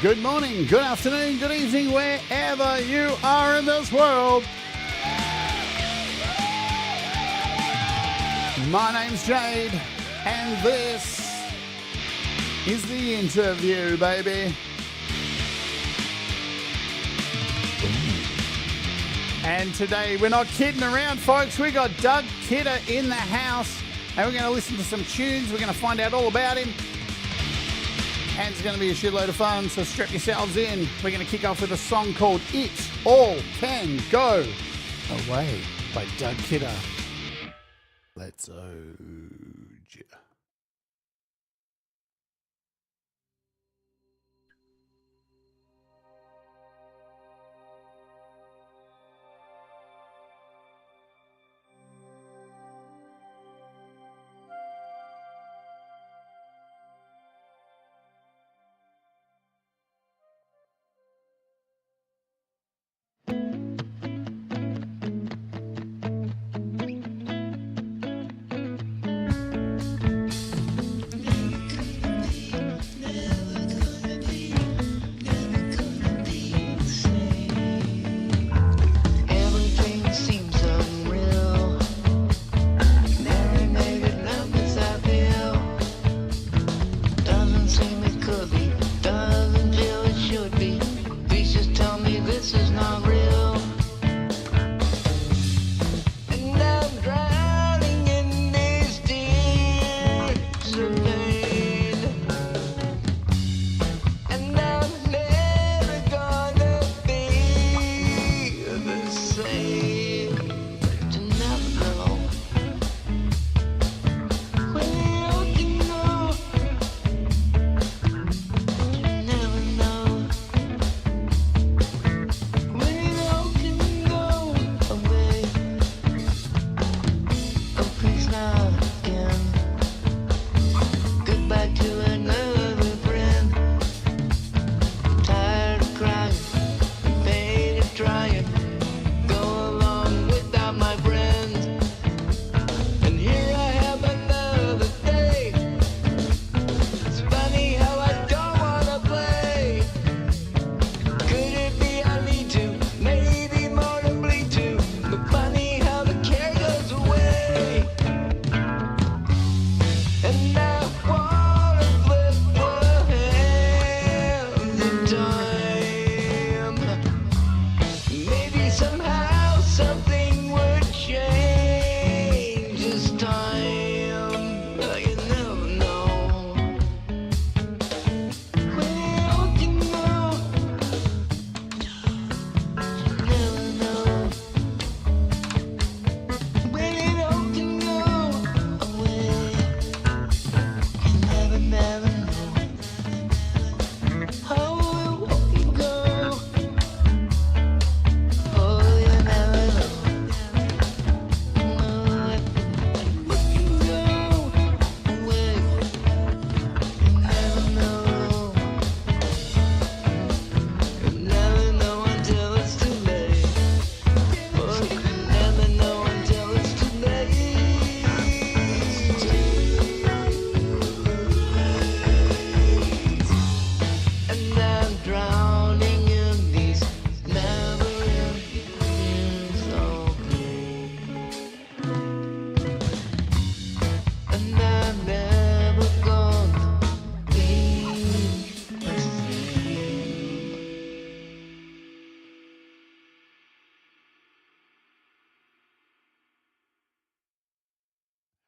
Good morning, good afternoon, good evening, wherever you are in this world. My name's Jade, and this is the interview, baby. And today we're not kidding around, folks. We got Doug Kidder in the house, and we're going to listen to some tunes. We're going to find out all about him. And it's going to be a shitload of fun, so strap yourselves in. We're going to kick off with a song called It All Can Go Away by Doug Kidder. Let's ode.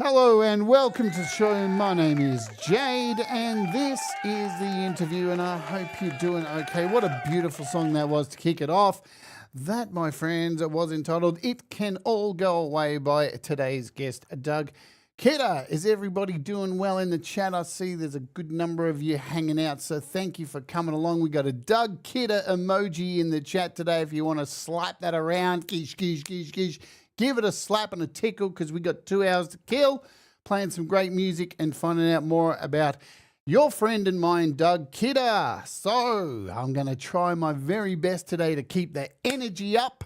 Hello and welcome to the show. My name is Jade and this is the interview, and I hope you're doing okay. What a beautiful song that was to kick it off. That, my friends, was entitled It Can All Go Away by today's guest, Doug Kidder. Is everybody doing well in the chat? I see there's a good number of you hanging out, so thank you for coming along. We got a Doug Kidder emoji in the chat today if you want to slap that around. Gish, gish, gish, gish. Give it a slap and a tickle because we got 2 hours to kill, playing some great music and finding out more about your friend and mine, Doug Kidder. So I'm going to try my very best today to keep the energy up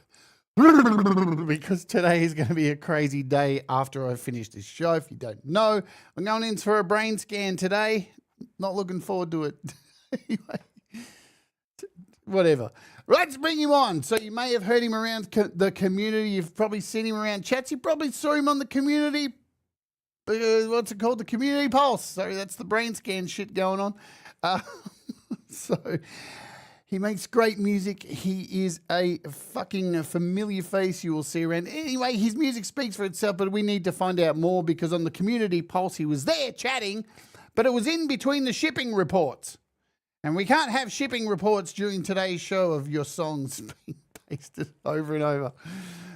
because today is going to be a crazy day after I finish this show. If you don't know, I'm going in for a brain scan today. Not looking forward to it. Anyway, whatever. Let's bring him on. So you may have heard him around the community. You've probably seen him around chats. You probably saw him on the community. What's it called? The Community Pulse. Sorry, that's the brain scan shit going on. So he makes great music. He is a fucking familiar face you will see around. Anyway, his music speaks for itself, but we need to find out more because on the Community Pulse, he was there chatting, but it was in between the shipping reports. And we can't have shipping reports during today's show of your songs being pasted over and over.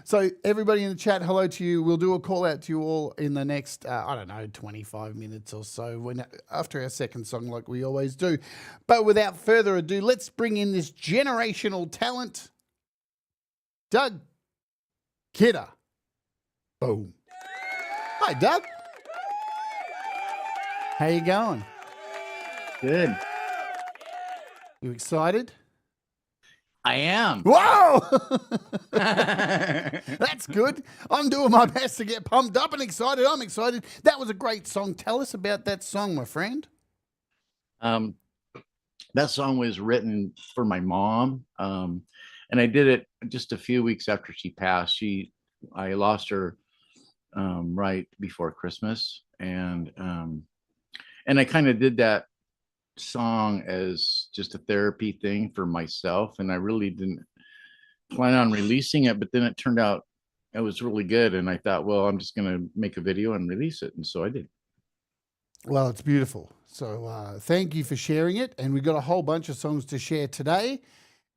So everybody in the chat, hello to you. We'll do a call out to you all in the next, 25 minutes or so after our second song like we always do. But without further ado, let's bring in this generational talent, Doug Kidder. Boom. Hi, Doug. How you going? Good. You excited? I am. Whoa! That's good. I'm doing my best to get pumped up and excited. I'm excited. That was a great song. Tell us about that song, my friend. That song was written for my mom. And I did it just a few weeks after she passed. I lost her right before Christmas. And I kind of did that song as just a therapy thing for myself, and I really didn't plan on releasing it, but then it turned out it was really good, and I thought, well, I'm just gonna make a video and release it, and so I did. Well, it's beautiful. So thank you for sharing it, and we've got a whole bunch of songs to share today.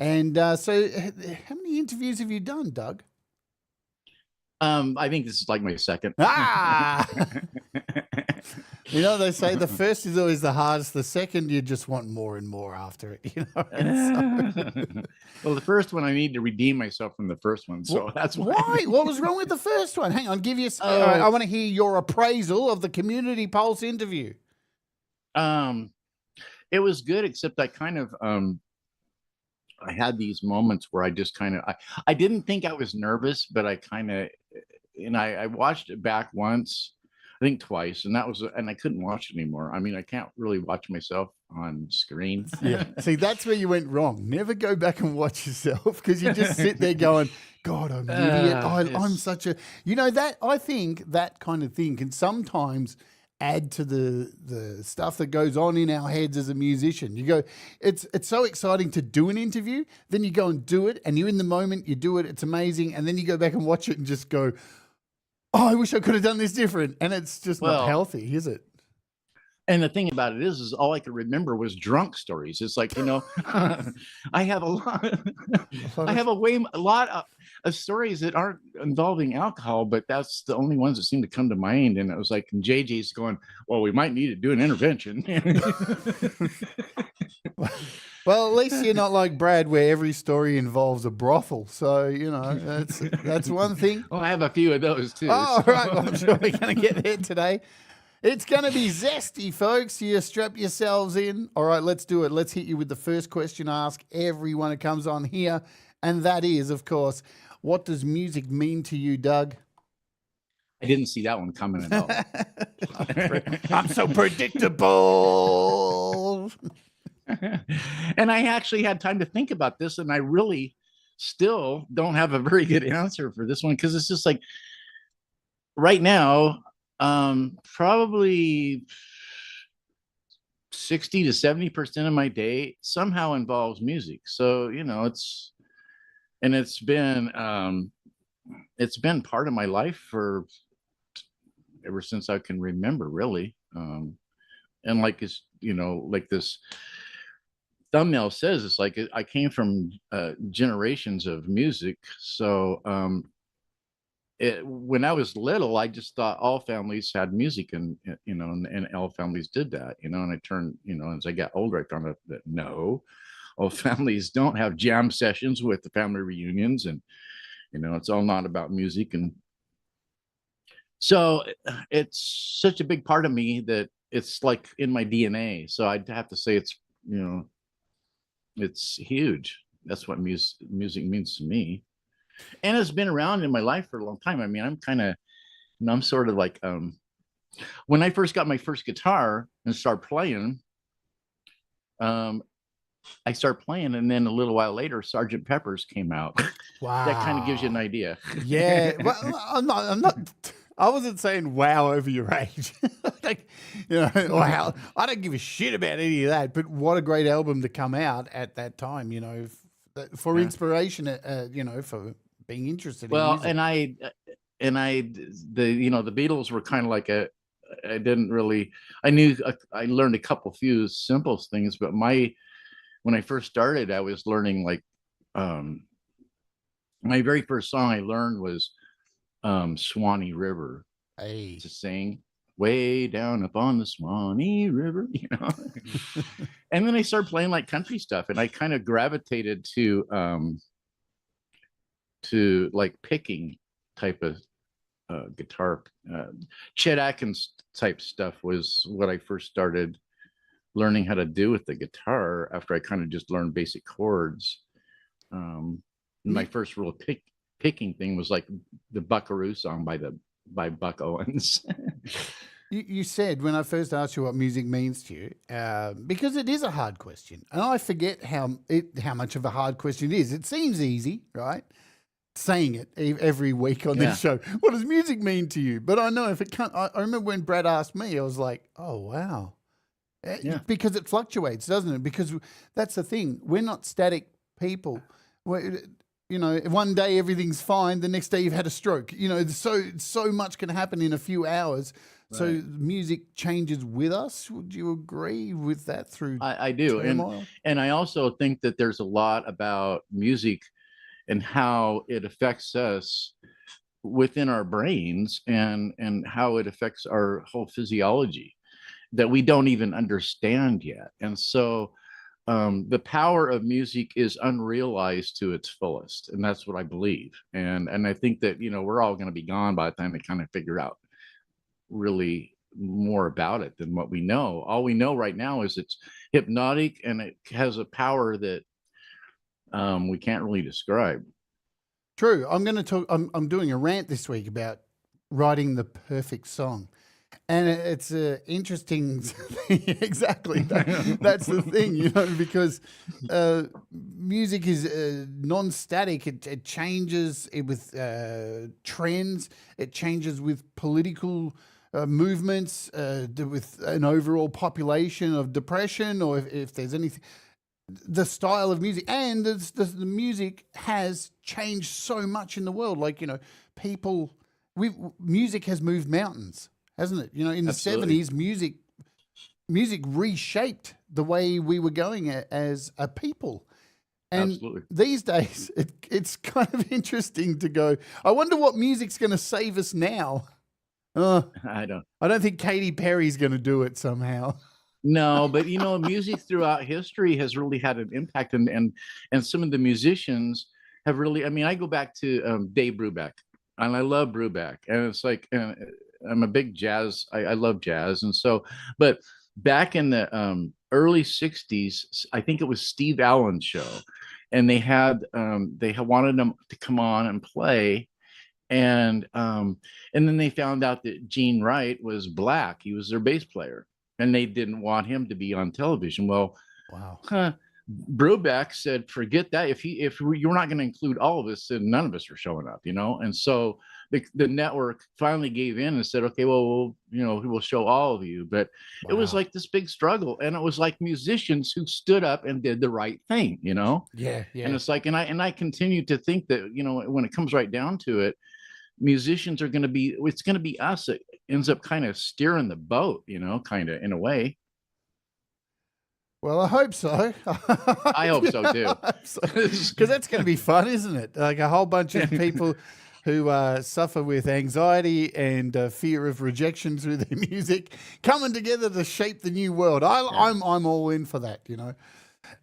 And so how many interviews have you done, Doug? I think this is like my second. You know, they say the first is always the hardest. The second, you just want more and more after it. You know. Well, the first one, I need to redeem myself from the first one, so that's why. Why? What was wrong with the first one? Hang on, give you. I want to hear your appraisal of the Community Pulse interview. It was good, except I kind of I had these moments where I just kind of I didn't think I was nervous, but I kind of, and I watched it back once, I think twice, and I couldn't watch it anymore. I mean, I can't really watch myself on screen. Yeah. See, that's where you went wrong. Never go back and watch yourself, because you just sit there going, God, I'm an idiot. I'm such a, you know, that I think that kind of thing can sometimes add to the stuff that goes on in our heads as a musician. You go, it's so exciting to do an interview, then you go and do it, and you're in the moment, you do it, it's amazing, and then you go back and watch it and just go, oh, I wish I could have done this different. And it's just not healthy, is it? And the thing about it is all I could remember was drunk stories. It's like, you know, I have a lot of stories that aren't involving alcohol, but that's the only ones that seem to come to mind. And it was like, and JJ's going, well, we might need to do an intervention. Well, at least you're not like Brad, where every story involves a brothel. So, you know, that's one thing. Well, I have a few of those too. Oh, so. Right. Well, I'm sure we're going to get there today. It's going to be zesty, folks. You strap yourselves in. All right, let's do it. Let's hit you with the first question I ask everyone who comes on here. And that is, of course, what does music mean to you, Doug? I didn't see that one coming at all. I'm so predictable. And I actually had time to think about this, and I really still don't have a very good answer for this one, because it's just like right now, probably 60 to 70% of my day somehow involves music. So, you know, it's been part of my life for ever since I can remember, really. And like, it's, you know, like this thumbnail says, it's like I came from generations of music. So when I was little, I just thought all families had music, and you know, and all families did that, you know. And I turned, you know, as I got older, I found out that no, all families don't have jam sessions with the family reunions, and you know, it's all not about music. And so it's such a big part of me that it's like in my DNA. So I'd have to say it's, you know, it's huge. That's what music means to me. And it's been around in my life for a long time. I mean, I'm sort of like, when I first got my first guitar and started playing, I start playing, and then a little while later, Sergeant Pepper's came out. That kind of gives you an Wow. idea. Yeah. Well, I wasn't saying wow over your age. Like, wow. I don't give a shit about any of that, but what a great album to come out at that time, for Yeah. inspiration, for being interested in Well, music. the Beatles were kind of like I didn't really, I knew, I learned a couple few simple things, but when I first started, I was learning like, um, my very first song I learned was Swanee River Hey. to sing way down up on the Swanee River, And then I started playing like country stuff, and I kind of gravitated to like picking type of guitar. Chet Atkins type stuff was what I first started learning how to do with the guitar after I kind of just learned basic chords. My first real picking thing was like the Buckaroo song by Buck Owens. You said when I first asked you what music means to you, because it is a hard question, and I forget how much of a hard question it is. It seems easy, right? Saying it every week on this show. What does music mean to you? But I know if it can't. I remember when Brad asked me, I was like, oh wow, because it fluctuates, doesn't it? Because that's the thing. We're not static people. One day everything's fine, the next day you've had a stroke. So much can happen in a few hours. Right. So music changes with us. Would you agree with that? Through I do, turmoil? and I also think that there's a lot about music and how it affects us within our brains, and how it affects our whole physiology that we don't even understand yet. And so the power of music is unrealized to its fullest, and that's what I believe. And I think that we're all going to be gone by the time we kind of figure out really more about it than what we know. All we know right now is it's hypnotic, and it has a power that we can't really describe. True. I'm going to talk. I'm doing a rant this week about writing the perfect song. And it's interesting. Exactly. That's the thing, because music is non-static. It changes with trends. It changes with political movements, with an overall population of depression, or if there's anything. The style of music, and the music has changed so much in the world. Like, music has moved mountains, hasn't it? In the Absolutely. 70s, music reshaped the way we were going as a people. And Absolutely. These days, it's kind of interesting to go, I wonder what music's going to save us now. I don't think Katy Perry's going to do it somehow. No, but music throughout history has really had an impact, and some of the musicians have really. I mean, I go back to Dave Brubeck, and I love Brubeck, and it's like, I'm a big jazz. I love jazz, and so, but back in the early '60s, I think it was Steve Allen's show, and they wanted him to come on and play. And then they found out that Gene Wright was black. He was their bass player, and they didn't want him to be on television. Well, wow. Brubeck said, "Forget that. If you're not going to include all of us, then none of us are showing up." And so the network finally gave in and said, "Okay, well, we'll show all of you." But it was like this big struggle, and it was like musicians who stood up and did the right thing. Yeah. And it's like, and I continue to think that when it comes right down to it, musicians are going to be, it's going to be us that ends up kind of steering the boat, kind of in a way. Well, I hope so. I hope so too. Because that's going to be fun, isn't it? Like a whole bunch of people who suffer with anxiety and fear of rejection through their music coming together to shape the new world. I'm all in for that,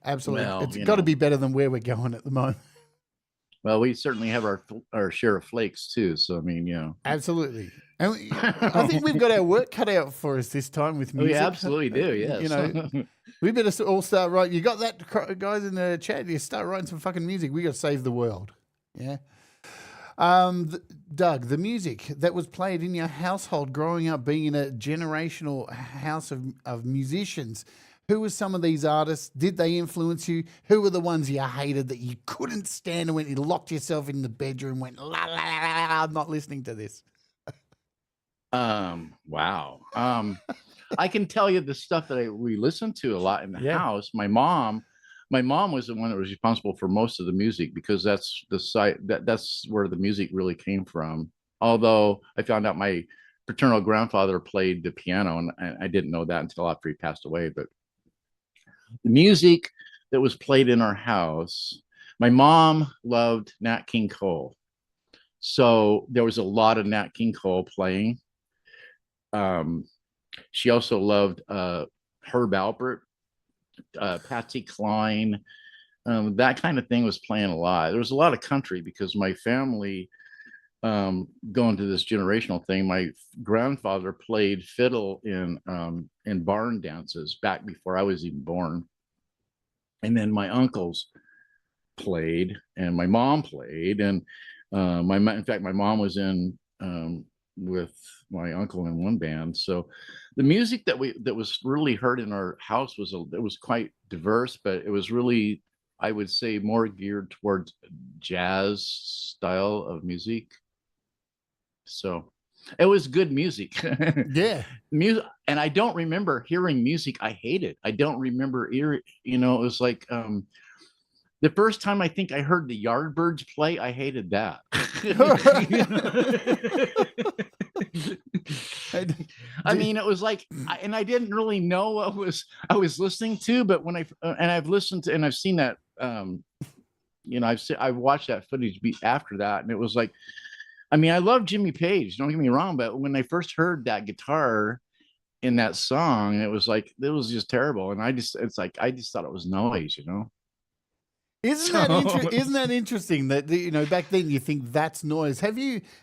Absolutely. Well, it's got to be better than where we're going at the moment. Well, we certainly have our share of flakes too. So I mean, absolutely. And I think we've got our work cut out for us this time with music. We absolutely do. Yes. We better all start writing. You got that, guys in the chat? You start writing some fucking music. We got to save the world. Yeah. Doug, the music that was played in your household growing up, being in a generational house of musicians, Who were some of these artists? Did they influence you? Who were the ones you hated that you couldn't stand and went, you locked yourself in the bedroom and went, la, la, la, la, la, I'm not listening to this? Wow. I can tell you the stuff that we listened to a lot in the Yeah. house. My mom was the one that was responsible for most of the music because that's the site that's where the music really came from. Although I found out my paternal grandfather played the piano, and I didn't know that until after he passed away. But the music that was played in our house, my mom loved Nat King Cole. So there was a lot of Nat King Cole playing. Um, she also loved Herb Alpert, Patsy Cline. That kind of thing was playing a lot. There was a lot of country because my family, going to this generational thing, my grandfather played fiddle in barn dances back before I was even born. And then my uncles played and my mom played. And in fact, my mom was in with my uncle in one band. So the music that was really heard in our house it was quite diverse, but it was really, I would say, more geared towards jazz style of music. So it was good music. Yeah. Music, and I don't remember hearing music I hated. I don't remember it was like the first time I think I heard the Yardbirds play, I hated that. I mean, it was like, and I didn't really know what I was listening to, but when I've listened to and I've seen that, I've watched that footage after that, and it was like, I mean, I love Jimmy Page, don't get me wrong, but when I first heard that guitar in that song, it was just terrible, and I just thought it was noise. Isn't that interesting that back then you think that's noise?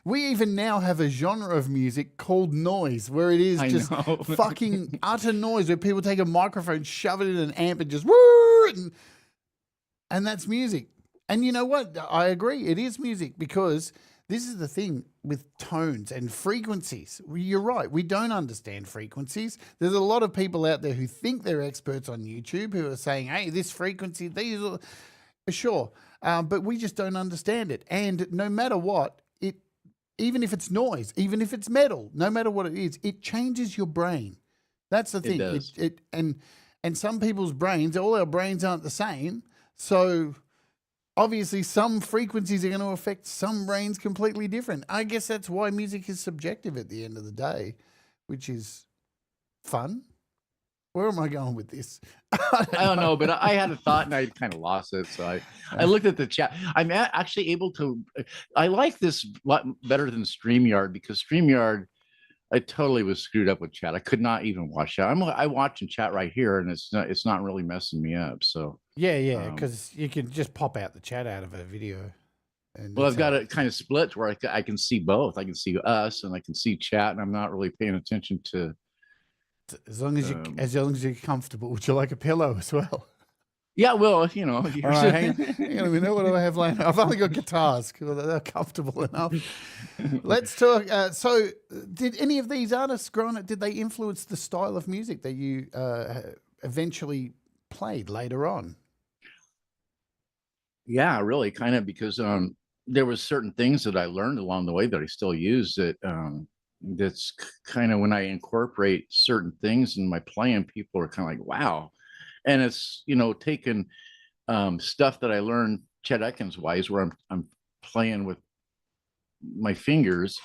We even now have a genre of music called noise where it is just fucking utter noise where people take a microphone, shove it in an amp and just woo, and that's music. And you know what? I agree. It is music because this is the thing with tones and frequencies. You're right. We don't understand frequencies. There's a lot of people out there who think they're experts on YouTube who are saying, hey, this frequency, these are... Sure, but we just don't understand it. And no matter what, even if it's noise, even if it's metal, no matter what it is, it changes your brain. That's the thing. It does. And some people's brains, all our brains aren't the same. So obviously some frequencies are going to affect some brains completely different. I guess that's why music is subjective at the end of the day, which is fun. Where am I going with this? I don't know, but I had a thought and I kind of lost it. So I looked at the chat. I'm actually able to. I like this a lot better than StreamYard because StreamYard, I totally was screwed up with chat. I could not even watch that. I watching chat right here, and it's not really messing me up. So yeah, because you can just pop out the chat out of a video. Well, I've got it kind of split where I can see both. I can see us and I can see chat, and I'm not really paying attention to. As long as you're comfortable, would you like a pillow as well? Yeah, well, All right, hang on a minute. What do I have laying? I've only got guitars because they're comfortable enough. Let's talk. So, did any of these artists growing up, did they influence the style of music that you eventually played later on? Yeah, really, kind of, because there was certain things that I learned along the way that I still use that's kind of when I incorporate certain things in my playing, people are kind of like, wow. And it's, taking stuff that I learned Chet Atkins wise, where I'm playing with my fingers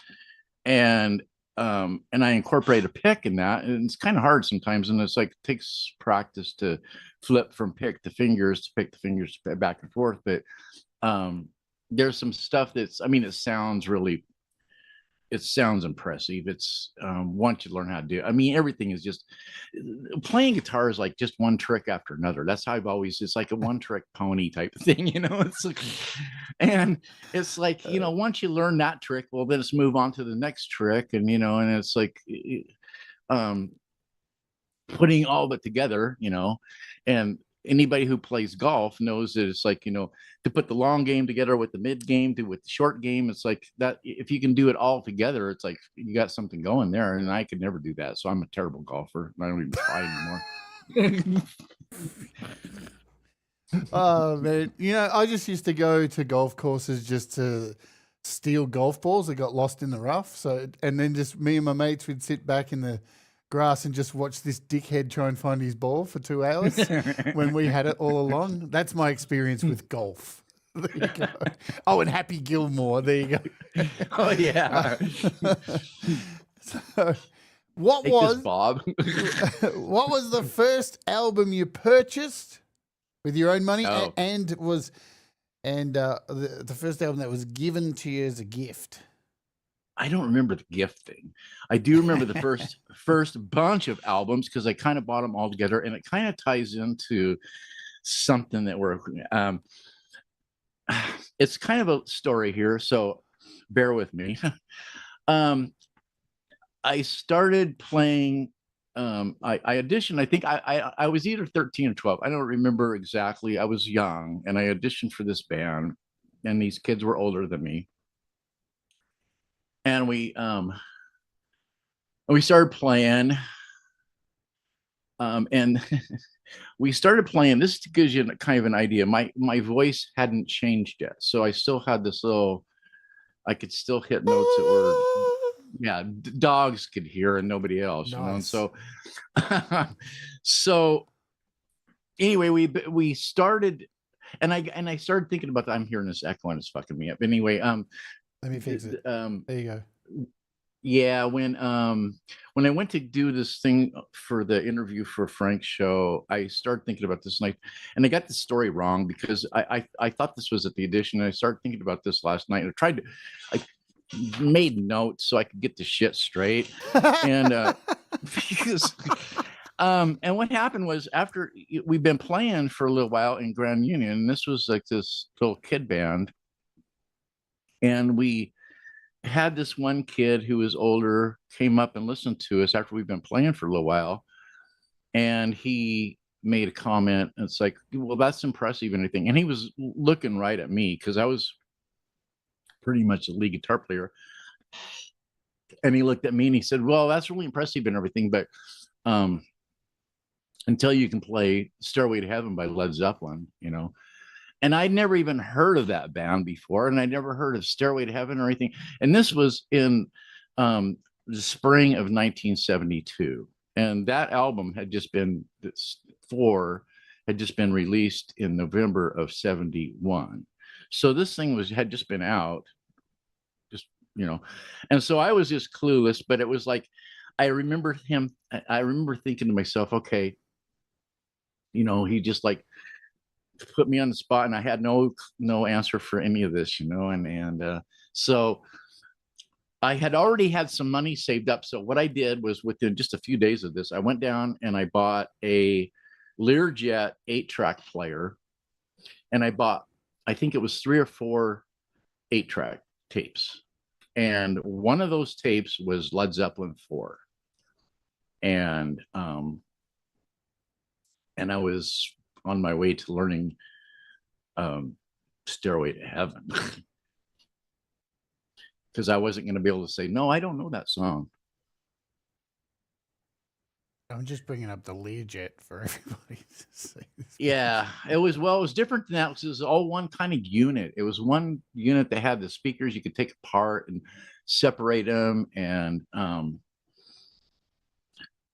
and I incorporate a pick in that. And it's kind of hard sometimes. And it's like, it takes practice to flip from pick to fingers, to pick the fingers back and forth. But there's some stuff it sounds impressive. It's once you learn how to do it. I mean, everything is just playing guitar is like just one trick after another. That's how it's like a one trick pony type of thing, It's like, and it's like, once you learn that trick, well, then it's move on to the next trick. And, and it's like, putting all of it together, and anybody who plays golf knows that it's like, to put the long game together with the mid game with the short game. It's like that. If you can do it all together, it's like you got something going there. And I could never do that. So I'm a terrible golfer. I don't even try anymore. Oh man, I just used to go to golf courses just to steal golf balls that got lost in the rough. So, and then just me and my mates would sit back in the grass and just watch this dickhead try and find his ball for 2 hours when we had it all along. That's my experience with golf. There you go. Oh, and Happy Gilmore. There you go. Oh yeah. So, what Take was this, Bob? what was the first album you purchased with your own money, Oh. and the first album that was given to you as a gift? I don't remember the gift thing. I do remember the first bunch of albums because I kind of bought them all together, and it kind of ties into something that we're. It's kind of a story here, so bear with me. I started playing. I auditioned. I think I was either 13 or 12. I don't remember exactly. I was young, and I auditioned for this band, and these kids were older than me. And we started playing, and we started playing. This gives you kind of an idea. My voice hadn't changed yet, so I still had this little. I could still hit notes that were, dogs could hear and nobody else. Nice. And so anyway, we started, and I started thinking about that. I'm hearing this echo and it's fucking me up. Anyway, Let me fix it. There you go. Yeah, when I went to do this thing for the interview for Frank's show, I started thinking about this night, and I got the story wrong because I thought this was at the audition. And I started thinking about this last night, and I made notes so I could get the shit straight, and because and what happened was after we've been playing for a little while in Grand Union, and this was like this little kid band, and we had this one kid who was older came up and listened to us after we've been playing for a little while, and he made a comment, and it's like, well, that's impressive and everything, and he was looking right at me because I was pretty much a lead guitar player, and he looked at me and he said, well, that's really impressive and everything, but until you can play Stairway to Heaven by Led Zeppelin, and I'd never even heard of that band before, and I never heard of Stairway to Heaven or anything. And this was in the spring of 1972, and that album had just been released in November of 71. So this thing had just been out, and so I was just clueless. But it was like I remember thinking to myself, okay, he just like put me on the spot, and I had no answer for any of this, and so I had already had some money saved up. So what I did was, within just a few days of this, I went down and I bought a Learjet 8-track player, and I think it was 3 or 4 8-track tapes, and one of those tapes was Led Zeppelin 4, and I was on my way to learning Stairway to Heaven because I wasn't going to be able to say, no, I don't know that song. I'm just bringing up the Learjet for everybody to see. Yeah, it was different than that because it was all one kind of unit. It was one unit that had the speakers you could take apart and separate them, and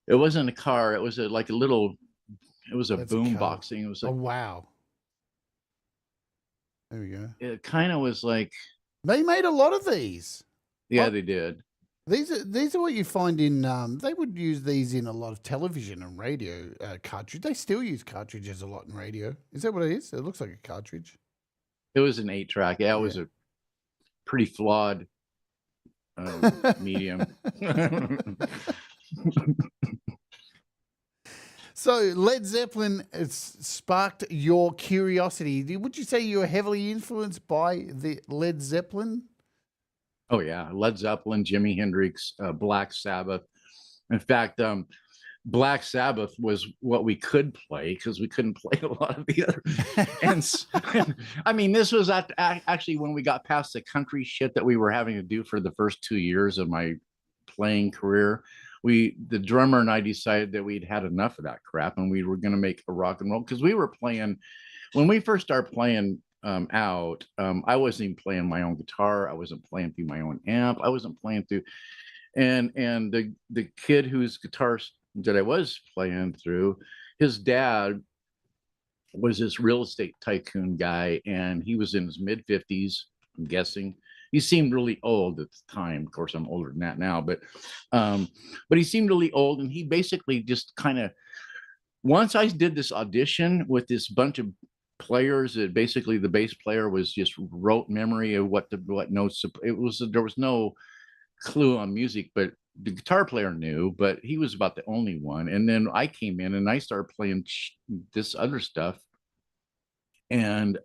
it wasn't a car. It was like a little. It was a boom boxing. It was like, oh wow. There we go. It kind of was like, they made a lot of these. Yeah, they did. These are what you find in. They would use these in a lot of television and radio cartridge. They still use cartridges a lot in radio. Is that what it is? It looks like a cartridge. It was an 8-track. Yeah, it was a pretty flawed medium. So Led Zeppelin has sparked your curiosity. Would you say you were heavily influenced by the Led Zeppelin? Oh yeah, Led Zeppelin, Jimi Hendrix, Black Sabbath. In fact, Black Sabbath was what we could play because we couldn't play a lot of the other. and I mean, this was actually when we got past the country shit that we were having to do for the first 2 years of my playing career. the drummer and I decided that we'd had enough of that crap, and we were going to make a rock and roll, because we were playing when we first started playing out. I wasn't even playing my own guitar. I wasn't playing through my own amp. I wasn't playing through, and the kid whose guitar that I was playing through, his dad was this real estate tycoon guy, and he was in his mid-50s, I'm guessing. He seemed really old at the time. Of course, I'm older than that now, but he seemed really old, and he basically just kind of, once I did this audition with this bunch of players, that basically the bass player was just rote memory of what notes it was. There was no clue on music, but the guitar player knew, but he was about the only one. And then I came in and I started playing this other stuff, and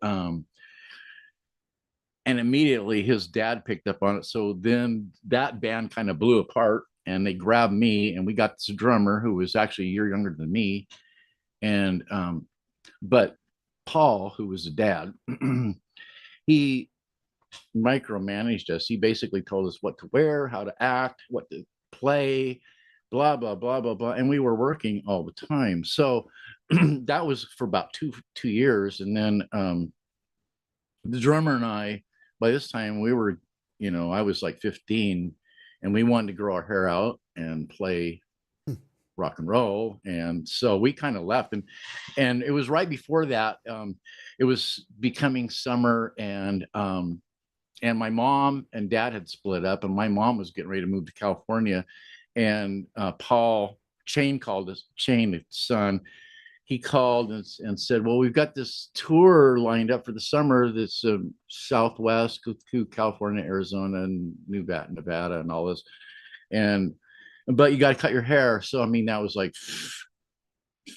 immediately his dad picked up on it. So then that band kind of blew apart, and they grabbed me, and we got this drummer who was actually a year younger than me. And but Paul, who was the dad, he micromanaged us. He basically told us what to wear, how to act, what to play, blah blah blah blah blah, and we were working all the time. So that was for about two years, and then the drummer and I, by this time we were, I was like 15, and we wanted to grow our hair out and play rock and roll, and so we kind of left, and it was right before that. It was becoming summer, and my mom and dad had split up, and my mom was getting ready to move to California, and Paul Shane called us. Shane, his son, he called and said, well, we've got this tour lined up for the summer that's Southwest to California, Arizona, and Nevada and all this, but you got to cut your hair. So I mean, that was like,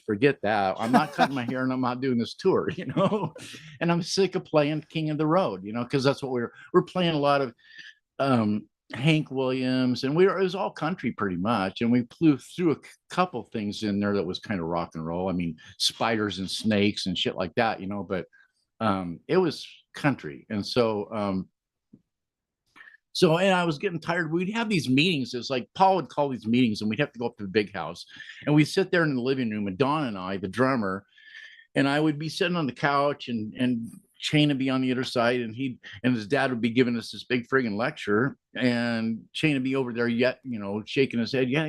forget that. I'm not cutting my hair, and I'm not doing this tour, and I'm sick of playing King of the Road, because that's what we're playing a lot of Hank Williams, and it was all country pretty much, and we threw a couple things in there that was kind of rock and roll. I mean, spiders and snakes and shit like that, but it was country. And so, and I was getting tired. We'd have these meetings. It's like Paul would call these meetings, and we'd have to go up to the big house, and we'd sit there in the living room, and Don and I, the drummer, and I would be sitting on the couch, and Shane would be on the other side, and his dad would be giving us this big friggin' lecture, and Shane would be over there shaking his head. Yeah.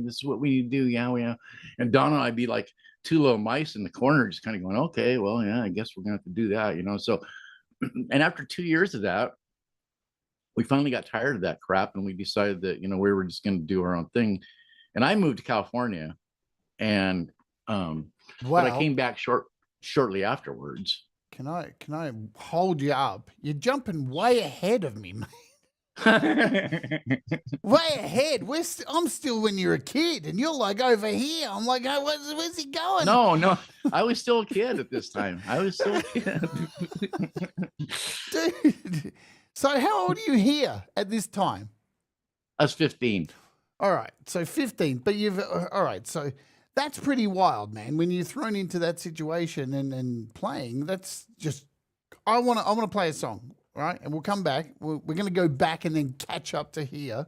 This is what we need to do. Yeah. And Don and I'd be like two little mice in the corner, just kind of going, okay, well, yeah, I guess we're going to have to do that, So, and after 2 years of that, we finally got tired of that crap, and we decided that, we were just going to do our own thing. And I moved to California, and, but I came back shortly afterwards. Can I hold you up? You're jumping way ahead of me, mate. Way ahead. I'm still when you're a kid, and you're like over here. I'm like, oh, where's he going? No, I was still a kid at this time. I was still a kid. Dude. So how old are you here at this time? I was 15. All right, so 15. But all right, so that's pretty wild, man. When you're thrown into that situation and playing, that's just. I want to play a song, right? And we'll come back. We're going to go back and then catch up to here.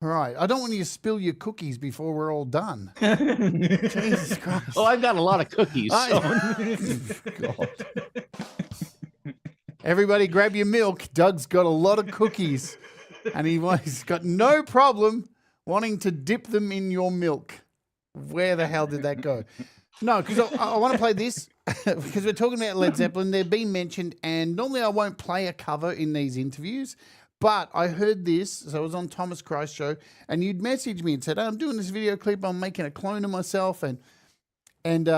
All right. I don't want you to spill your cookies before we're all done. Jesus Christ. Oh, I've got a lot of cookies. God. Everybody grab your milk. Doug's got a lot of cookies, and he's got no problem wanting to dip them in your milk. Where the hell did that go? No, because I want to play this because we're talking about Led Zeppelin. They've been mentioned, and normally I won't play a cover in these interviews, but I heard this. So it was on Thomas Christ's show, and you'd messaged me and said, I'm doing this video clip. I'm making a clone of myself, and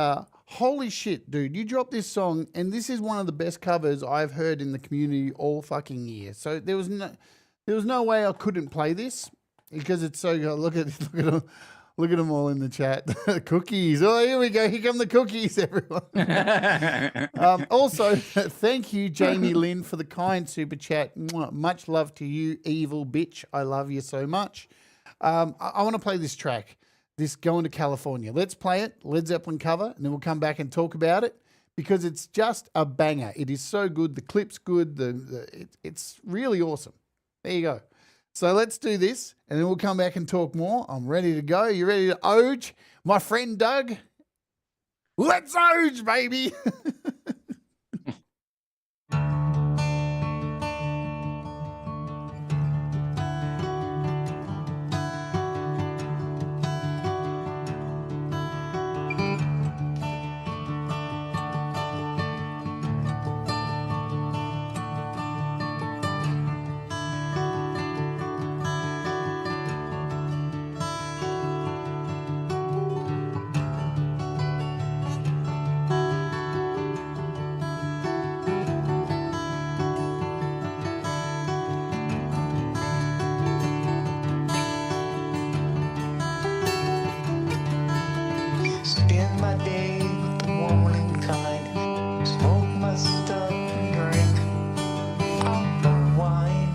holy shit, dude, you dropped this song, and this is one of the best covers I've heard in the community all fucking year. So there was no way I couldn't play this because it's so good. Look at them all in the chat. Cookies. Oh, here we go. Here come the cookies, everyone. Also, thank you, Jamie Lynn, for the kind super chat. Much love to you, evil bitch. I love you so much. I want to play this track. This Going to California. Let's play it, Led Zeppelin cover, and then we'll come back and talk about it because it's just a banger. It is so good. The clip's good. It's really awesome. There you go. So let's do this, and then we'll come back and talk more. I'm ready to go. You ready to oge? My friend Doug? Let's oge, baby! Spend my day with the woman kind. Smoke my stuff and drink all the wine.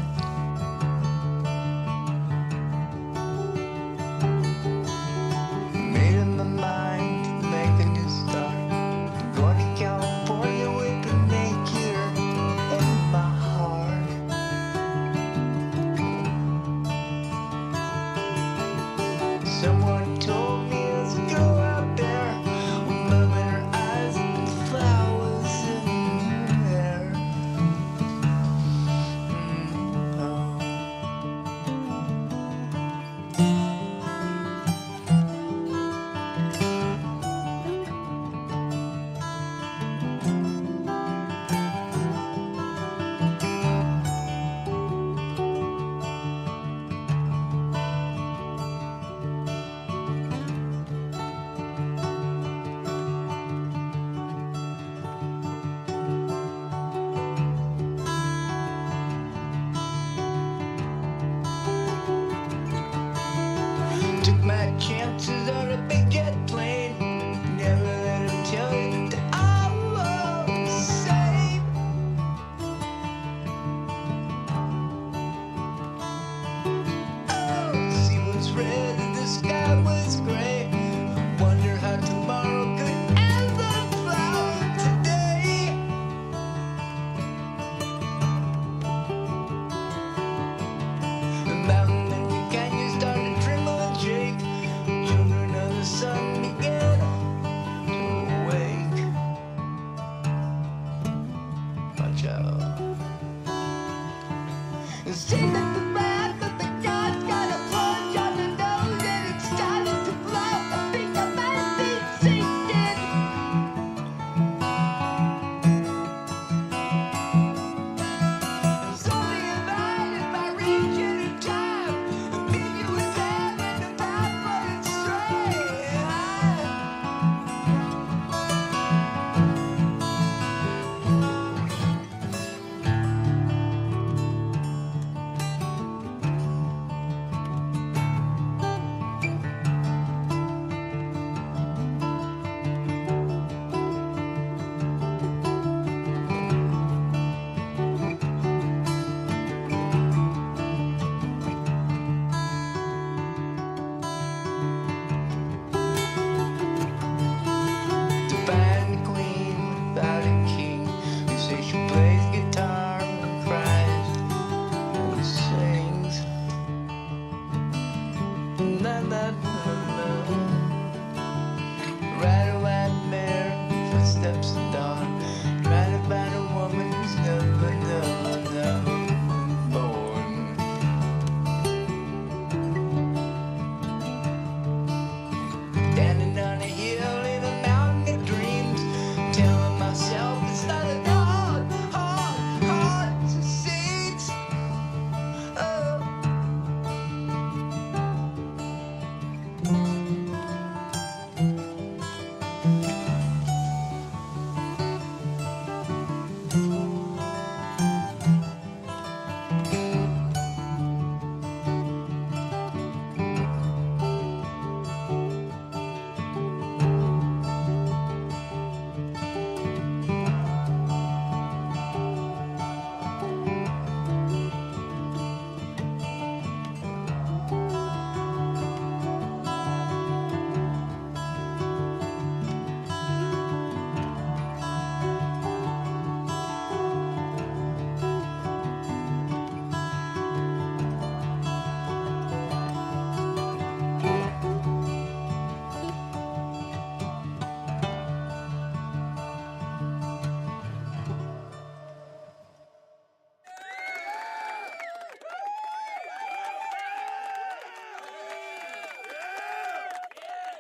Made up my mind to make a new start. Going to California with a naked in my heart. Someone told me there's a girl out there with love in her eyes and flowers in her hair. Oh. Took my chances on a big jet plane. Never let him tell you that I'm all the same. Oh, sea was red and the sky was gray. Wonder how tomorrow could ever flower today. The mountain and the canyon started to tremble and shake. Children of the sun began to awake. Watch out. Sitting at the back of the god's got a plunge on the nose and it's starting to blow. I think I might be sinking. It's only a night in my region of time. Me, you, and them in the path running straight.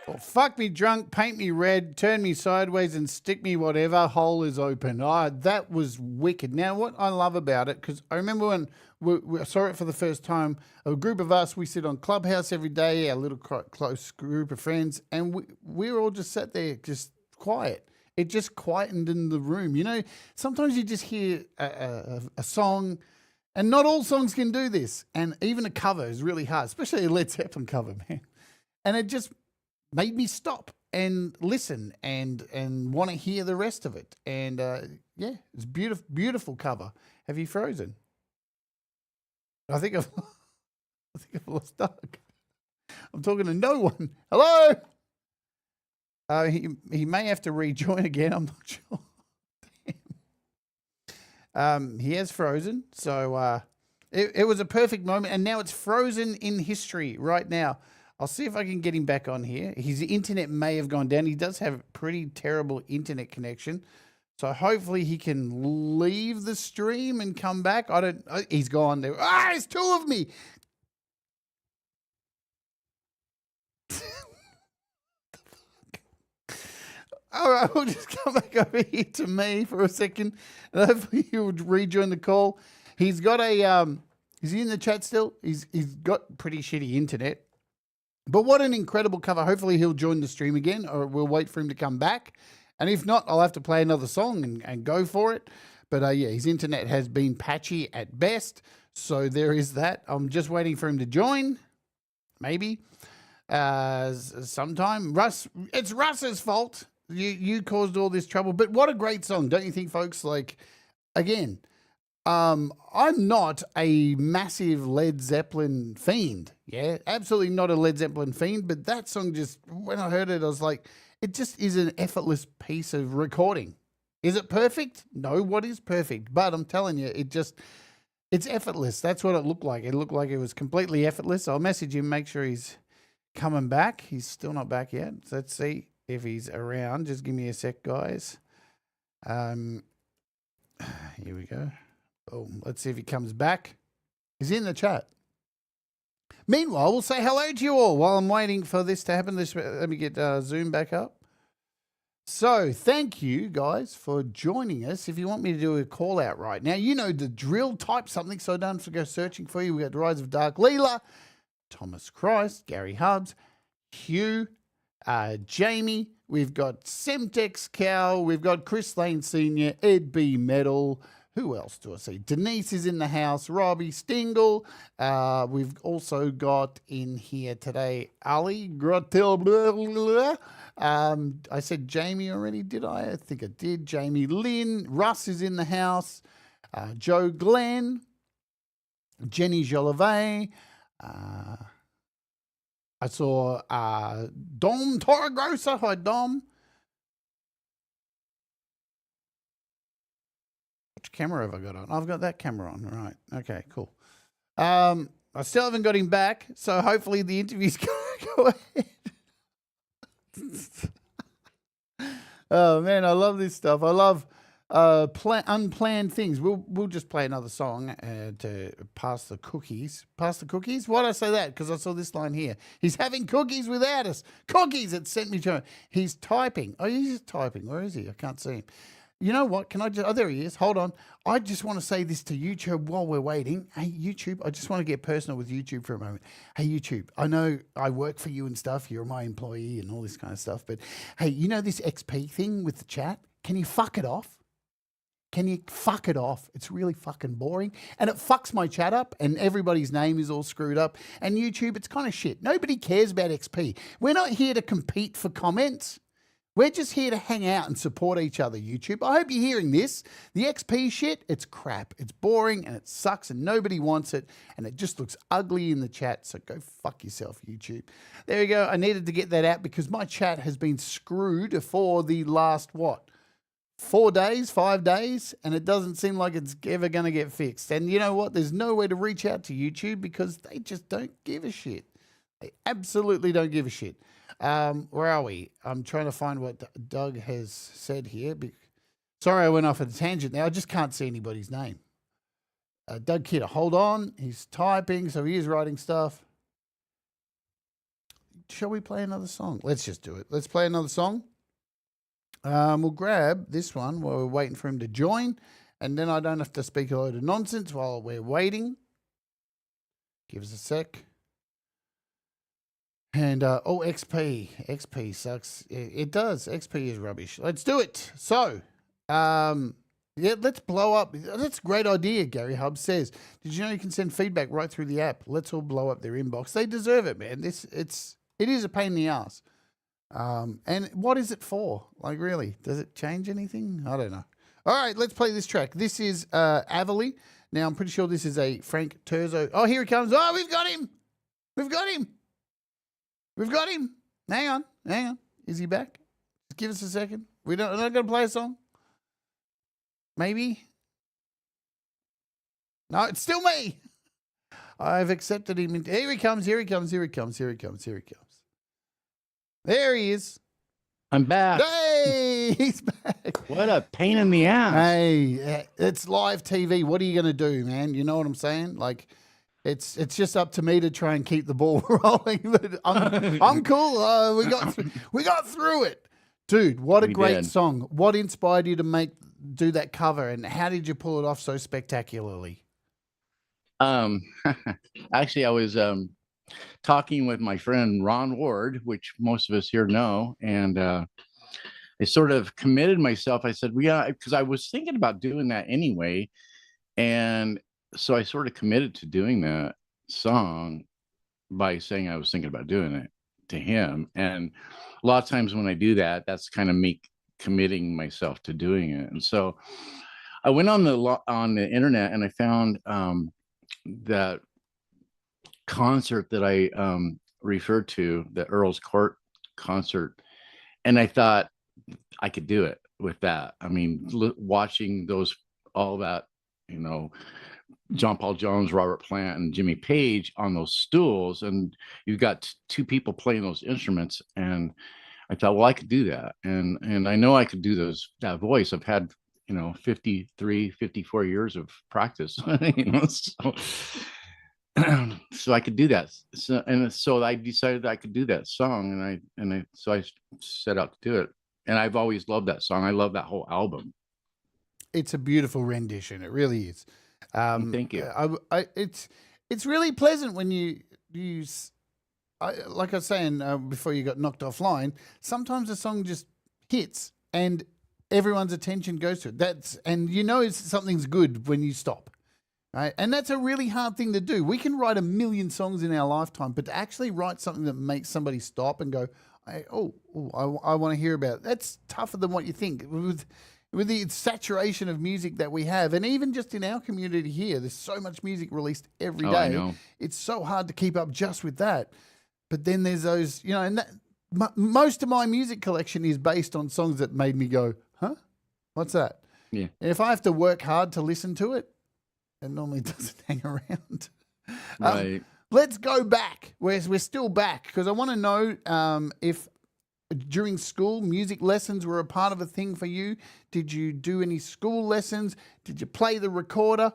Well, fuck me drunk, paint me red, turn me sideways, and stick me whatever hole is open. That was wicked. Now, what I love about it, because I remember when we saw it for the first time, a group of us, we sit on Clubhouse every day, our little close group of friends, and we were all just sat there, just quiet. It just quietened in the room. You know, sometimes you just hear a song, and not all songs can do this. And even a cover is really hard, especially a Led Zeppelin cover, man. And it just made me stop and listen and want to hear the rest of it. And yeah, it's beautiful, beautiful cover. Have you frozen? I think I've lost Doug. I'm talking to no one. Hello. He may have to rejoin again. I'm not sure. He has frozen. So it was a perfect moment, and now it's frozen in history right now. I'll see if I can get him back on here. His internet may have gone down. He does have a pretty terrible internet connection. So hopefully he can leave the stream and come back. He's gone there. It's two of me. All right, we'll just come back over here to me for a second. And hopefully he'll rejoin the call. He's got is he in the chat still? He's got pretty shitty internet. But what an incredible cover. Hopefully he'll join the stream again, or we'll wait for him to come back. And if not, I'll have to play another song and go for it. But yeah, his internet has been patchy at best. So there is that. I'm just waiting for him to join. Maybe. Sometime. Russ, it's Russ's fault. You caused all this trouble. But what a great song, don't you think, folks? Like, again, I'm not a massive Led Zeppelin fiend. Yeah, absolutely not a Led Zeppelin fiend. But that song just, when I heard it, I was like, it just is an effortless piece of recording. Is it perfect? No, what is perfect? But I'm telling you, it's effortless. That's what it looked like. It looked like it was completely effortless. I'll message him, make sure he's coming back. He's still not back yet. So let's see if he's around. Just give me a sec, guys. Here we go. Oh, let's see if he comes back. He's in the chat. Meanwhile, we'll say hello to you all while I'm waiting for this to happen. Let me get Zoom back up. So thank you guys for joining us. If you want me to do a call out right now, you know the drill. Type something so I don't have to go searching for you. We got Rise of Dark Leela, Thomas Christ, Gary Hubbs, Hugh, Jamie. We've got Semtex Cow. We've got Chris Lane Sr., Ed B. Metal. Who else do I see? Denise is in the house. Robbie Stingle. We've also got in here today Ali Grotel. Blah, blah, blah. I said Jamie already, did I? I think I did. Jamie Lynn. Russ is in the house. Joe Glenn. Jenny Jolivet. I saw Dom Torregrosa. Hi, Dom. Which camera have I got on? I've got that camera on. Right. Okay, cool. I still haven't got him back, so hopefully the interview's going to go ahead. Oh, man, I love this stuff. I love unplanned things. We'll just play another song to pass the cookies. Pass the cookies? Why did I say that? Because I saw this line here. He's having cookies without us. Cookies! It sent me to him. He's typing. Oh, he's just typing. Where is he? I can't see him. You know what? Can I just... Oh, there he is. Hold on. I just want to say this to YouTube while we're waiting. Hey, YouTube, I just want to get personal with YouTube for a moment. Hey, YouTube, I know I work for you and stuff. You're my employee and all this kind of stuff. But, hey, you know this XP thing with the chat? Can you fuck it off? Can you fuck it off? It's really fucking boring. And it fucks my chat up and everybody's name is all screwed up. And YouTube, it's kind of shit. Nobody cares about XP. We're not here to compete for comments. We're just here to hang out and support each other, YouTube. I hope you're hearing this. The XP shit, it's crap. It's boring and it sucks and nobody wants it. And it just looks ugly in the chat. So go fuck yourself, YouTube. There you go. I needed to get that out because my chat has been screwed for the last, 4 days, 5 days, and it doesn't seem like it's ever going to get fixed. And you know what? There's no way to reach out to YouTube because they just don't give a shit. They absolutely don't give a shit. Where are we? I'm trying to find what Doug has said here. Sorry, I went off on a tangent now. I just can't see anybody's name. Doug Kidder, hold on. He's typing, so he is writing stuff. shall we play another song? Let's just do it. Let's play another song. We'll grab this one while we're waiting for him to join, and then I don't have to speak a load of nonsense while we're waiting. Give us a sec. And, XP sucks. It does. XP is rubbish. Let's do it. So, let's blow up. That's a great idea, Gary Hubbs says. Did you know you can send feedback right through the app? Let's all blow up their inbox. They deserve it, man. It is a pain in the ass. And what is it for? Like, really? Does it change anything? I don't know. All right, let's play this track. This is Avily. Now, I'm pretty sure this is a Frank Terzo. Oh, here he comes. Oh, we've got him. We've got him. We've got him. Hang on. Is he back? Just give us a second. We're not going to play a song? Maybe? No, it's still me. I've accepted him. Here he comes. There he is. I'm back. Hey, he's back. What a pain in the ass. Hey, it's live TV. What are you going to do, man? You know what I'm saying? Like, it's just up to me to try and keep the ball rolling. But I'm cool. We got through it, dude. What a great song. What inspired you to do that cover, and how did you pull it off so spectacularly? Actually, I was talking with my friend Ron Ward, which most of us here know, and I sort of committed myself. I said, because I was thinking about doing that anyway, and so I sort of committed to doing that song by saying I was thinking about doing it to him. And a lot of times when I do that, that's kind of me committing myself to doing it. And so I went on the internet and I found that concert that I referred to, the Earl's Court concert, and I thought I could do it with that. I mean, watching all that, John Paul Jones, Robert Plant, and Jimmy Page on those stools, and you've got two people playing those instruments, and I thought, well, I could do that, and I know I could do that voice. I've had 53, 54 years of practice, so I could do that. So I decided I could do that song, so I set out to do it, and I've always loved that song. I love that whole album. It's a beautiful rendition. It really is. Thank you. It's really pleasant when you like I was saying before you got knocked offline. Sometimes a song just hits and everyone's attention goes to it. And something's good when you stop, right? And that's a really hard thing to do. We can write 1 million songs in our lifetime, but to actually write something that makes somebody stop and go, I want to hear about it. That's tougher than what you think. With the saturation of music that we have, and even just in our community here, there's so much music released every day. I know. It's so hard to keep up just with that. But then there's those, and most of my music collection is based on songs that made me go, huh? What's that? Yeah. And if I have to work hard to listen to it, it normally doesn't hang around. Right. Let's go back. We're still back because I want to know if during school, music lessons were a part of a thing for you. Did you do any school lessons? Did you play the recorder?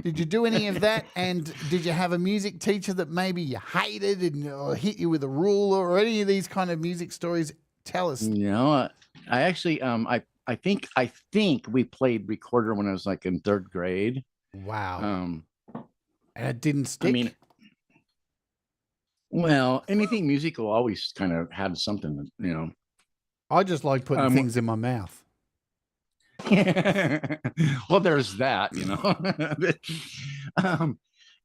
Did you do any of that? And did you have a music teacher that maybe you hated or hit you with a ruler or any of these kind of music stories? Tell us. I actually, I think we played recorder when I was like in 3rd grade. Wow. And it didn't stick? I mean, well, anything musical always kind of had something, I just like putting things in my mouth. Well, there's that, and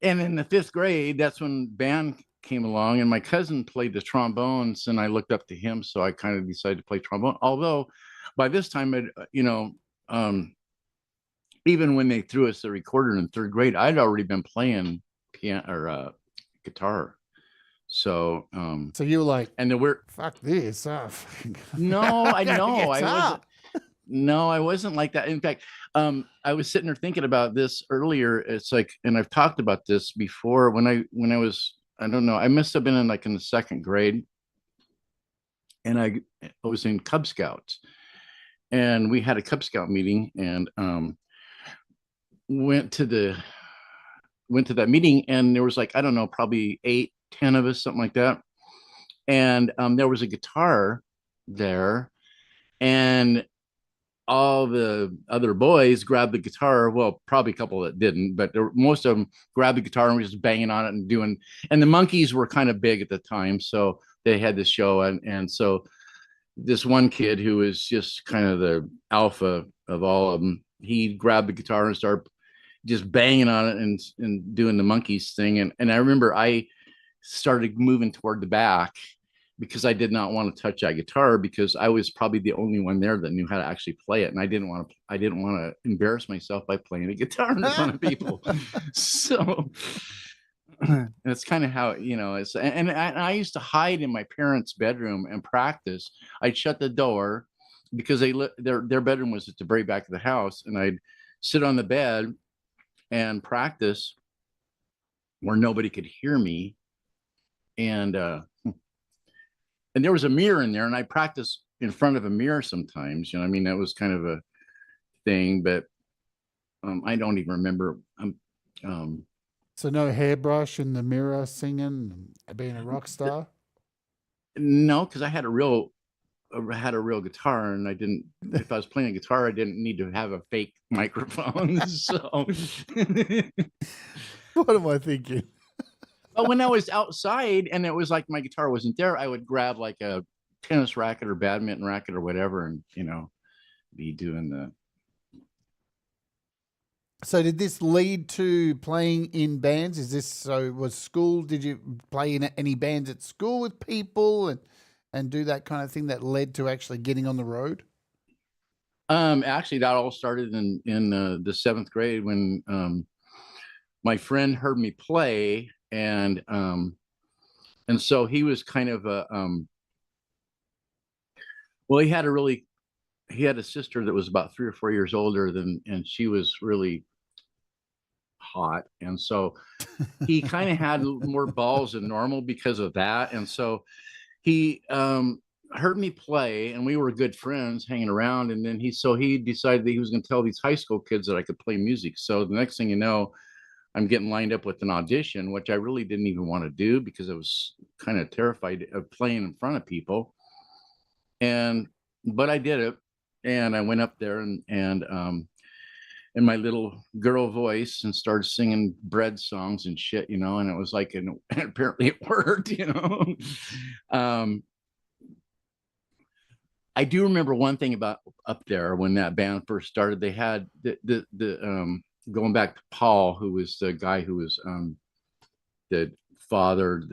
in the 5th grade, that's when band came along, and my cousin played the trombones, and I looked up to him, so I kind of decided to play trombone. Although by this time, even when they threw us the recorder in 3rd grade, I'd already been playing piano or guitar. So you were like, and then fuck this. No, I know. I wasn't like that. In fact, I was sitting there thinking about this earlier. It's like, and I've talked about this before when I was, I don't know, I must have been in the 2nd grade, and I was in Cub Scouts, and we had a Cub Scout meeting, and went to that meeting, and there was like, I don't know, probably 8, 10 of us, something like that. And there was a guitar there, and all the other boys grabbed the guitar. Well, probably a couple that didn't, but most of them grabbed the guitar and were just banging on it and doing. And the Monkees were kind of big at the time, so they had this show, and so this one kid who was just kind of the alpha of all of them, he grabbed the guitar and started just banging on it and doing the Monkees thing. And I remember I started moving toward the back because I did not want to touch that guitar, because I was probably the only one there that knew how to actually play it, and I didn't want to embarrass myself by playing a guitar in front of people. So that's kind of how, it's, and I used to hide in my parents' bedroom and practice. I'd shut the door because their bedroom was at the very back of the house, and I'd sit on the bed and practice where nobody could hear me. And there was a mirror in there, and I practiced in front of a mirror sometimes. I mean, that was kind of a thing, but I don't even remember. So no hairbrush in the mirror singing, being a rock star? No, because I had a real guitar, and I didn't. If I was playing a guitar, I didn't need to have a fake microphone. So, What am I thinking? but when I was outside and it was like my guitar wasn't there, I would grab like a tennis racket or badminton racket or whatever, and be doing the. So did this lead to playing in bands? Was school, did you play in any bands at school with people and do that kind of thing that led to actually getting on the road? Actually, that all started in the 7th grade when my friend heard me play, and so he was kind of a well, he had a sister that was about 3 or 4 years older and she was really hot, and so he kind of had more balls than normal because of that. And so he heard me play, and we were good friends hanging around, and then he decided that he was going to tell these high school kids that I could play music. So the next thing you know, I'm getting lined up with an audition, which I really didn't even want to do because I was kind of terrified of playing in front of people. But I did it, and I went up there and in my little girl voice and started singing bread songs and shit, and it was like, and apparently it worked. I do remember one thing about up there when that band first started. They had the going back to Paul, who was the guy who was the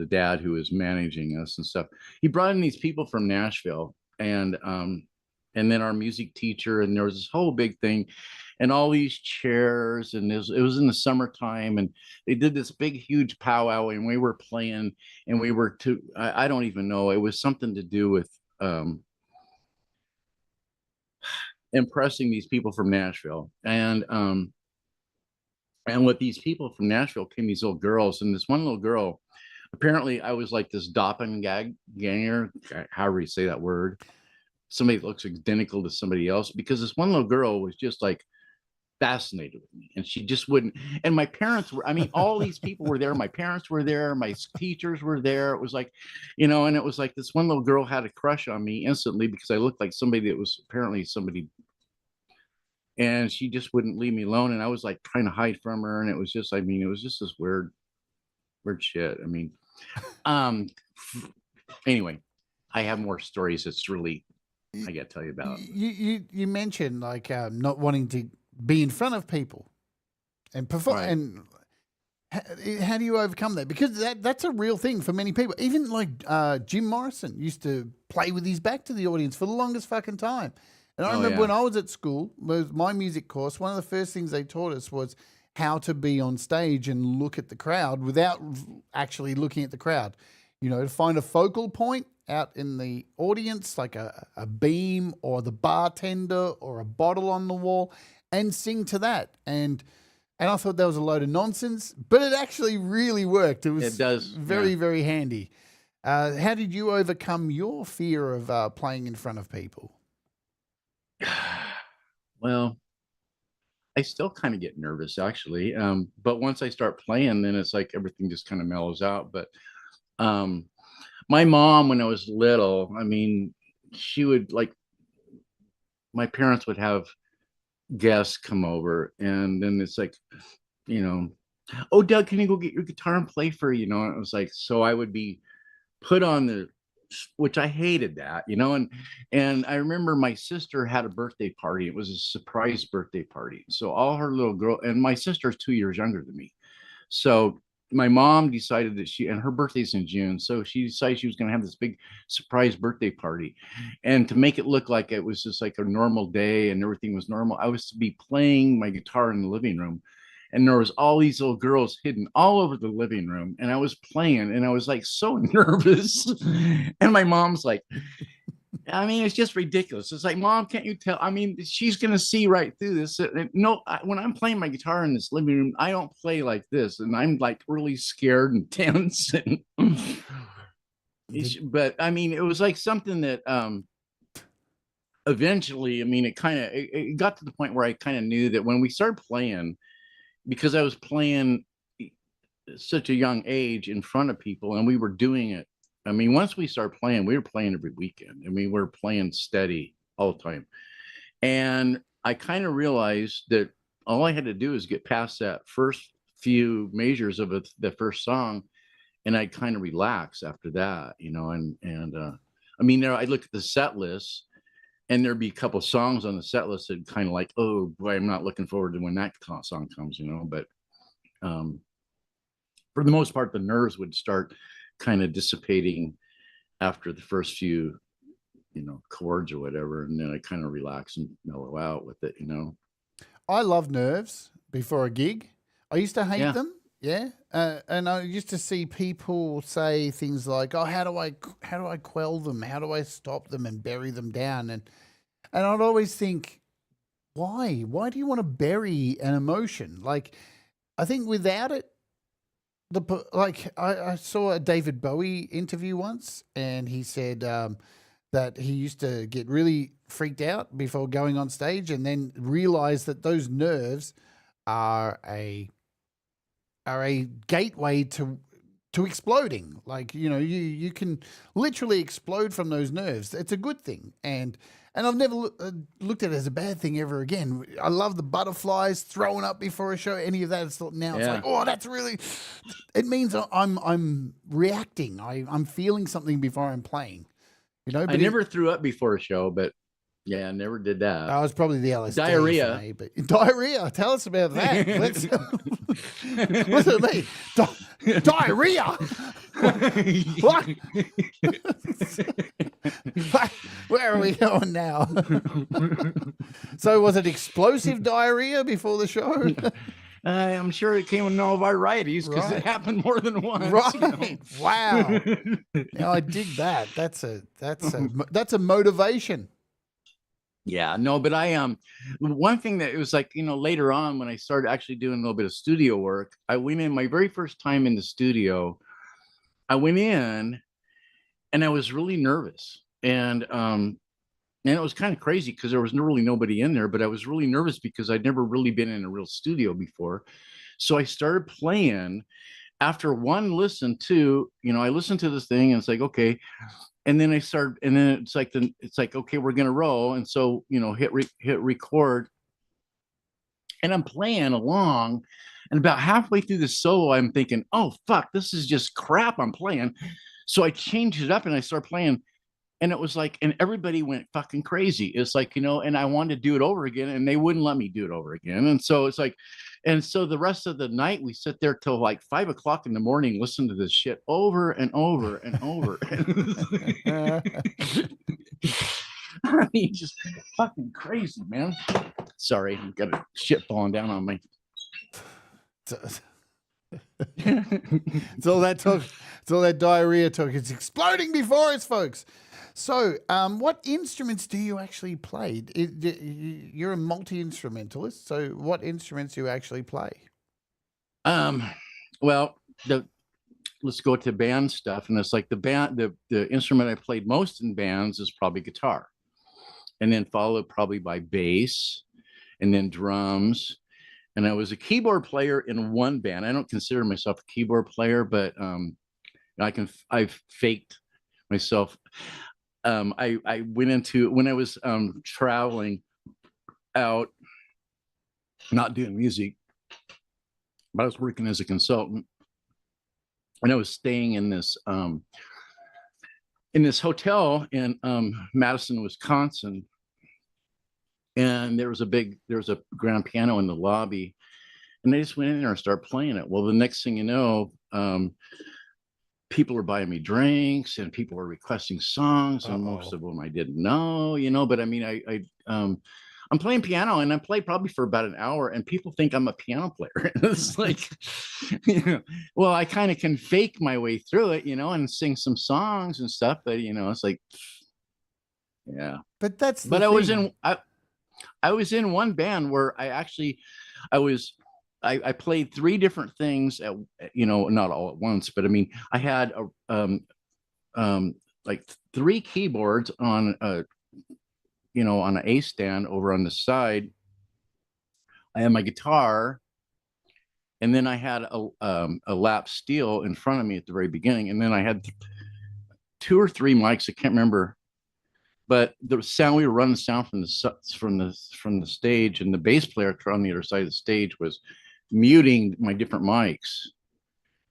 dad who was managing us and stuff. He brought in these people from Nashville, and then our music teacher, and there was this whole big thing, and all these chairs, and it was in the summertime, and they did this big huge powwow, and we were playing, and we were I don't even know, it was something to do with impressing these people from Nashville. And with these people from Nashville came these little girls, and this one little girl, apparently I was like this doppelganger, however you say that word, somebody that looks identical to somebody else, because this one little girl was just like fascinated with me, and she just wouldn't. And my parents were, I mean, all these people were there. My parents were there. My teachers were there. It was like, and it was like this one little girl had a crush on me instantly because I looked like somebody that was apparently somebody, and she just wouldn't leave me alone. And I was like trying to hide from her. And it was just, it was just this weird shit. I mean, anyway, I have more stories. It's really, I got to tell you about. You mentioned like not wanting to be in front of people and perform. Right. And how do you overcome that? Because that's a real thing for many people. Even like Jim Morrison used to play with his back to the audience for the longest fucking time. And I remember when I was at school, my music course, one of the first things they taught us was how to be on stage and look at the crowd without actually looking at the crowd. To find a focal point out in the audience, like a beam or the bartender or a bottle on the wall, and sing to that. And I thought that was a load of nonsense, but it actually really worked. It does very, very handy. How did you overcome your fear of playing in front of people? Well, I still kind of get nervous actually. But once I start playing, then it's like everything just kind of mellows out. But my mom, when I was little, I mean, she would like, my parents would have guests come over, and then it's like, you know, oh, Doug, can you go get your guitar and play for you? You know, and it was like, so I would be put on the, which I hated that, you know, and I remember my sister had a birthday party. It was a surprise birthday party. So all her little girl, and my sister is 2 years younger than me. So my mom decided that she, and her birthday's in June, so she decided she was going to have this big surprise birthday party. And to make it look like it was just like a normal day and everything was normal, I was to be playing my guitar in the living room, and there was all these little girls hidden all over the living room, and I was playing, and I was like so nervous. And my mom's like, I mean, it's just ridiculous. It's like, Mom, can't you tell? I mean, she's gonna see right through this. No, when I'm playing my guitar in this living room, I don't play like this, and I'm like really scared and tense. And but I mean, it was like something that eventually, I mean, it got to the point where I kind of knew that when we started playing, because I was playing such a young age in front of people, and we were doing it. I mean, once we started playing, we were playing every weekend. I mean, we were playing steady all the time. And I kind of realized that all I had to do is get past that first few measures of the first song, and I'd kind of relax after that, you know. And I mean, there, I'd look at the set list, and there'd be a couple songs on the set list that kind of like, oh boy, I'm not looking forward to when that song comes, you know. But um, for the most part, the nerves would start kind of dissipating after the first few, you know, chords or whatever, and then I kind of relax and mellow out with it, you know. I love nerves before a gig. I used to hate Yeah. them. Yeah, and I used to see people say things like, "Oh, how do I quell them? How do I stop them and bury them down?" And I'd always think, why? Why do you want to bury an emotion? Like, I think without it, I saw a David Bowie interview once, and he said that he used to get really freaked out before going on stage, and then realize that those nerves are a gateway to exploding. Like, you know, you can literally explode from those nerves. It's a good thing, and I've never looked at it as a bad thing ever again. I love the butterflies throwing up before a show. Any of that, it's now it's Yeah. like, oh, that's really. It means I'm reacting. I'm feeling something before I'm playing. You know, I but never threw up before a show, but yeah, I never did that. I was probably the LSD Diarrhea. for me, but diarrhea. Tell us about that. Let's, what's it mean? Diarrhea. What? Where are we going now? So was it explosive diarrhea before the show? I'm sure it came in all varieties because Right. it happened more than once. Right. You know? Wow. Yeah, I dig that. That's a motivation. Yeah, no, but one thing that it was like, you know, later on when I started actually doing a little bit of studio work, I went in my very first time in the studio. I went in and I was really nervous. And it was kind of crazy because there was really nobody in there, but I was really nervous because I'd never really been in a real studio before. So I started playing after one listen to, you know, I listened to this thing and it's like, okay. And then and then it's like, okay, we're going to roll. And so, you know, hit record, and I'm playing along. And about halfway through the solo, I'm thinking, oh, fuck, this is just crap I'm playing. So I changed it up and I started playing. And it was like, and everybody went fucking crazy. It's like, you know, and I wanted to do it over again, and they wouldn't let me do it over again. And so it's like, and so the rest of the night we sit there till like 5 o'clock in the morning, listen to this shit over and over and over. I mean, just fucking crazy, man. Sorry, I've got a shit falling down on me. It's all that talk. It's all that diarrhea talk. It's exploding before us, folks. So, what instruments do you actually play? You're a multi-instrumentalist. So, what instruments do you actually play? Well, let's go to band stuff, and it's like the instrument I played most in bands is probably guitar, and then followed probably by bass, and then drums. And I was a keyboard player in one band. I don't consider myself a keyboard player, but I've faked myself. I went into when I was traveling out, not doing music, but I was working as a consultant, and I was staying in this hotel in Madison, Wisconsin, and there was a grand piano in the lobby, and I just went in there and started playing it. Well, the next thing you know, people are buying me drinks and people are requesting songs, and most of them I didn't know, but I mean, I'm playing piano, and I play probably for about an hour, and people think I'm a piano player. It's like, well, I kind of can fake my way through it, and sing some songs and stuff, but it's like, yeah. But that's but I was in one band where I played three different things at, not all at once, but I mean, I had like three keyboards on on an A stand over on the side. I had my guitar, and then I had a lap steel in front of me at the very beginning, and then I had two or three mics. I can't remember, but the sound we were running sound from the stage, and the bass player on the other side of the stage was muting my different mics,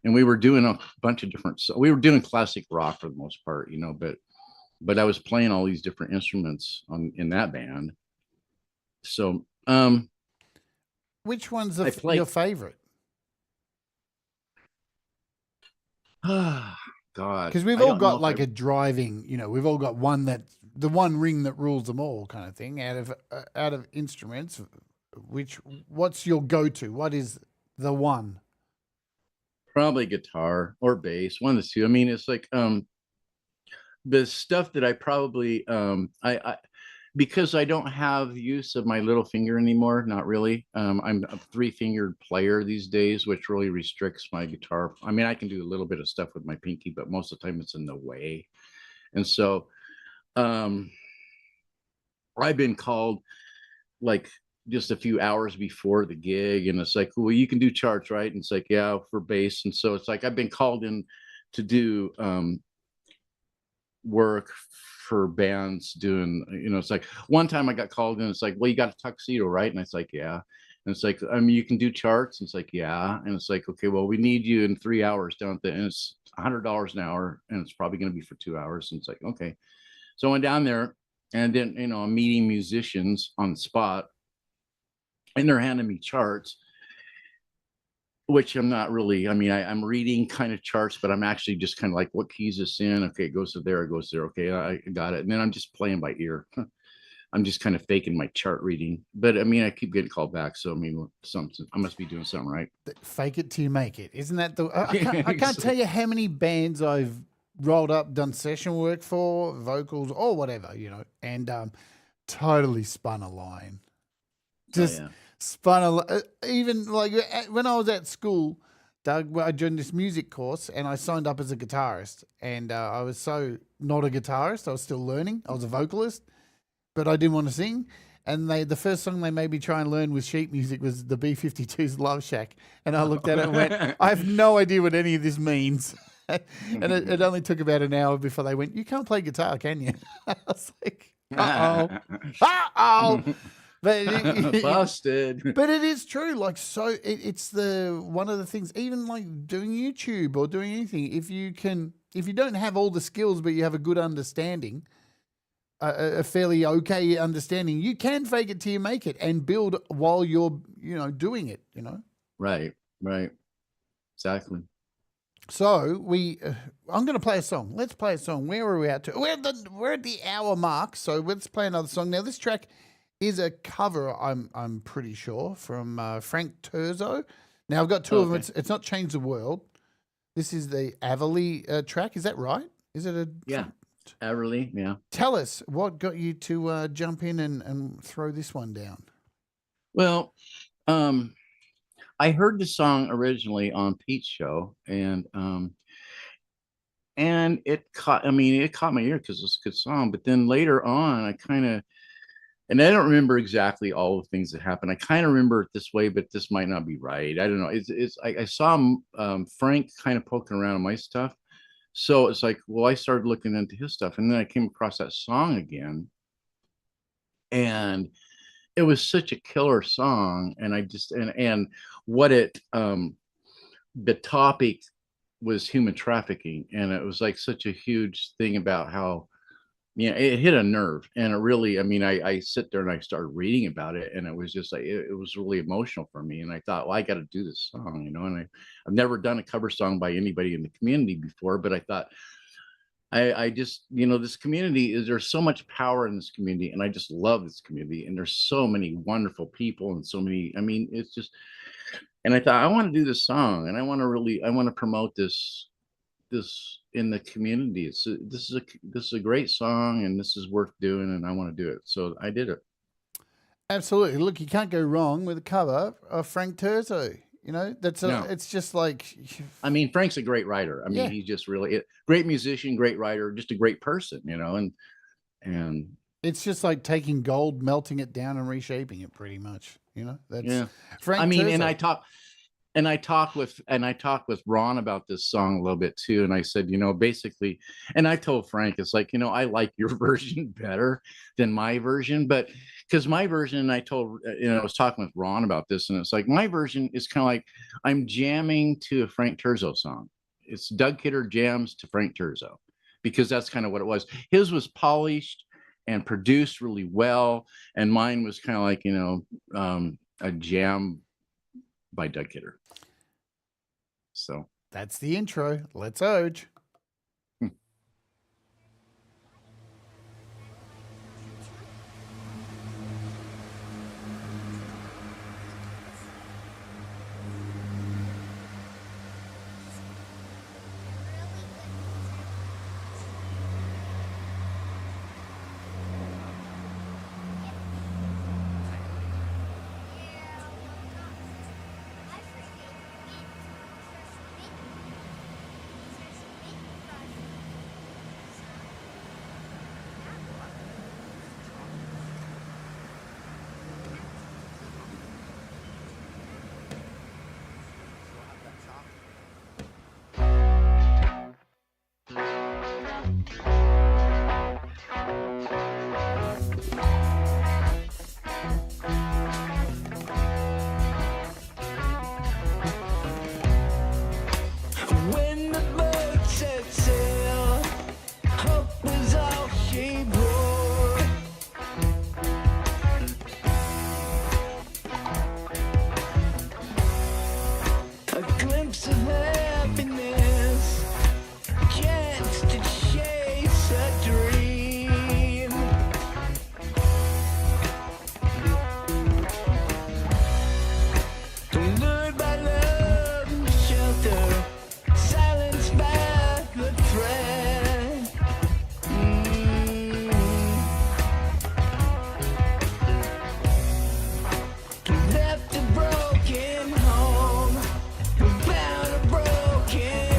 and we were doing a bunch of different. We were doing classic rock for the most part, but I was playing all these different instruments in that band. So, which one's your favorite? God, because we've all got like a driving, we've all got the one ring that rules them all kind of thing out of instruments. What's your go-to? What is the one? Probably guitar or bass, one of the two. I mean, it's like the stuff that I probably I because I don't have use of my little finger anymore, not really. I'm a three-fingered player these days, which really restricts my guitar. I mean, I can do a little bit of stuff with my pinky, but most of the time it's in the way. And so I've been called like just a few hours before the gig, and it's like, well, you can do charts, right? And it's like, yeah, for bass. And so it's like I've been called in to do work for bands doing, it's like one time I got called in, it's like, well, you got a tuxedo, right? And it's like, yeah. And it's like, I mean, you can do charts. And it's like, yeah. And it's like, okay, well, we need you in 3 hours down at and it's $100 an hour, and it's probably going to be for 2 hours. And it's like, okay. So I went down there, and then, I'm meeting musicians on the spot, and they're handing me charts, which I'm not really, I mean, I'm reading kind of charts, but I'm actually just kind of like, what keys is in? Okay, it goes to there, it goes there. Okay, I got it. And then I'm just playing by ear. I'm just kind of faking my chart reading. But I mean, I keep getting called back. So I mean, I must be doing something right. Fake it till you make it. Isn't that I can't tell you how many bands I've rolled up, done session work for, vocals or whatever, and totally spun a line. Just spun even like when I was at school, Doug, I joined this music course and I signed up as a guitarist, and I was so not a guitarist. I was still learning. I was a vocalist, but I didn't want to sing. And the first song they made me try and learn with sheet music was the B-52's Love Shack. And I looked at it and went, I have no idea what any of this means. And it only took about an hour before they went, you can't play guitar, can you? I was like, uh-oh. But busted. But it is true. Like, so it's one of the things, even like doing YouTube or doing anything, if you don't have all the skills, but you have a good understanding, a fairly okay understanding, you can fake it till you make it and build while you're, doing it, Right. Exactly. So I'm going to play a song. Let's play a song. Where are we at? We're at the hour mark. So let's play another song. Now, this track is a cover, I'm pretty sure, from Frank Turzo. Now, I've got two of them. It's not Change the World. This is the Averly track. Is that right? Is it a... Yeah, Averly, yeah. Tell us, what got you to jump in and throw this one down? Well, I heard the song originally on Pete's show, and it caught my ear because it's a good song. But then later on, and I don't remember exactly all the things that happened. I kind of remember it this way, but this might not be right. I don't know. I saw Frank kind of poking around on my stuff, So it's like, well, I started looking into his stuff, and then I came across that song again, and it was such a killer song. And I just and what it the topic was human trafficking, and it was like such a huge thing about how, yeah, it hit a nerve. And it really, I mean, I sit there and I started reading about it, and it was just like it was really emotional for me. And I thought, well, I got to do this song, and I've never done a cover song by anybody in the community before, but I thought, I just, this community is, there's so much power in this community, and I just love this community, and there's so many wonderful people, and so many, I mean, it's just, and I thought, I want to do this song, and I want to promote this in the community. This is a great song, and this is worth doing, and I want to do it. So I did it. Absolutely. Look, you can't go wrong with a cover of Frank Turzo. No. It's just like, I mean, Frank's a great writer. I mean, Yeah. he's just really great musician, great writer, just a great person, and it's just like taking gold, melting it down, and reshaping it. Pretty much, That's yeah. Frank. I mean, Turzo. and I talked with Ron about this song a little bit too. And I said, basically, and I told Frank, it's like, I like your version better than my version, but because my version, and I was talking with Ron about this, and it's like, my version is kind of like I'm jamming to a Frank Turzo song. It's Doug Kidder jams to Frank Turzo, because that's kind of what it was. His was polished and produced really well, and mine was kind of like, a jam by Doug Kidder. So That's the intro. Let's ode. When the boat set sail, hope was all she bore. A glimpse of happiness, a chance to chase a dream. Lured by love and shelter, silenced by the threat. Left a broken home, found a broken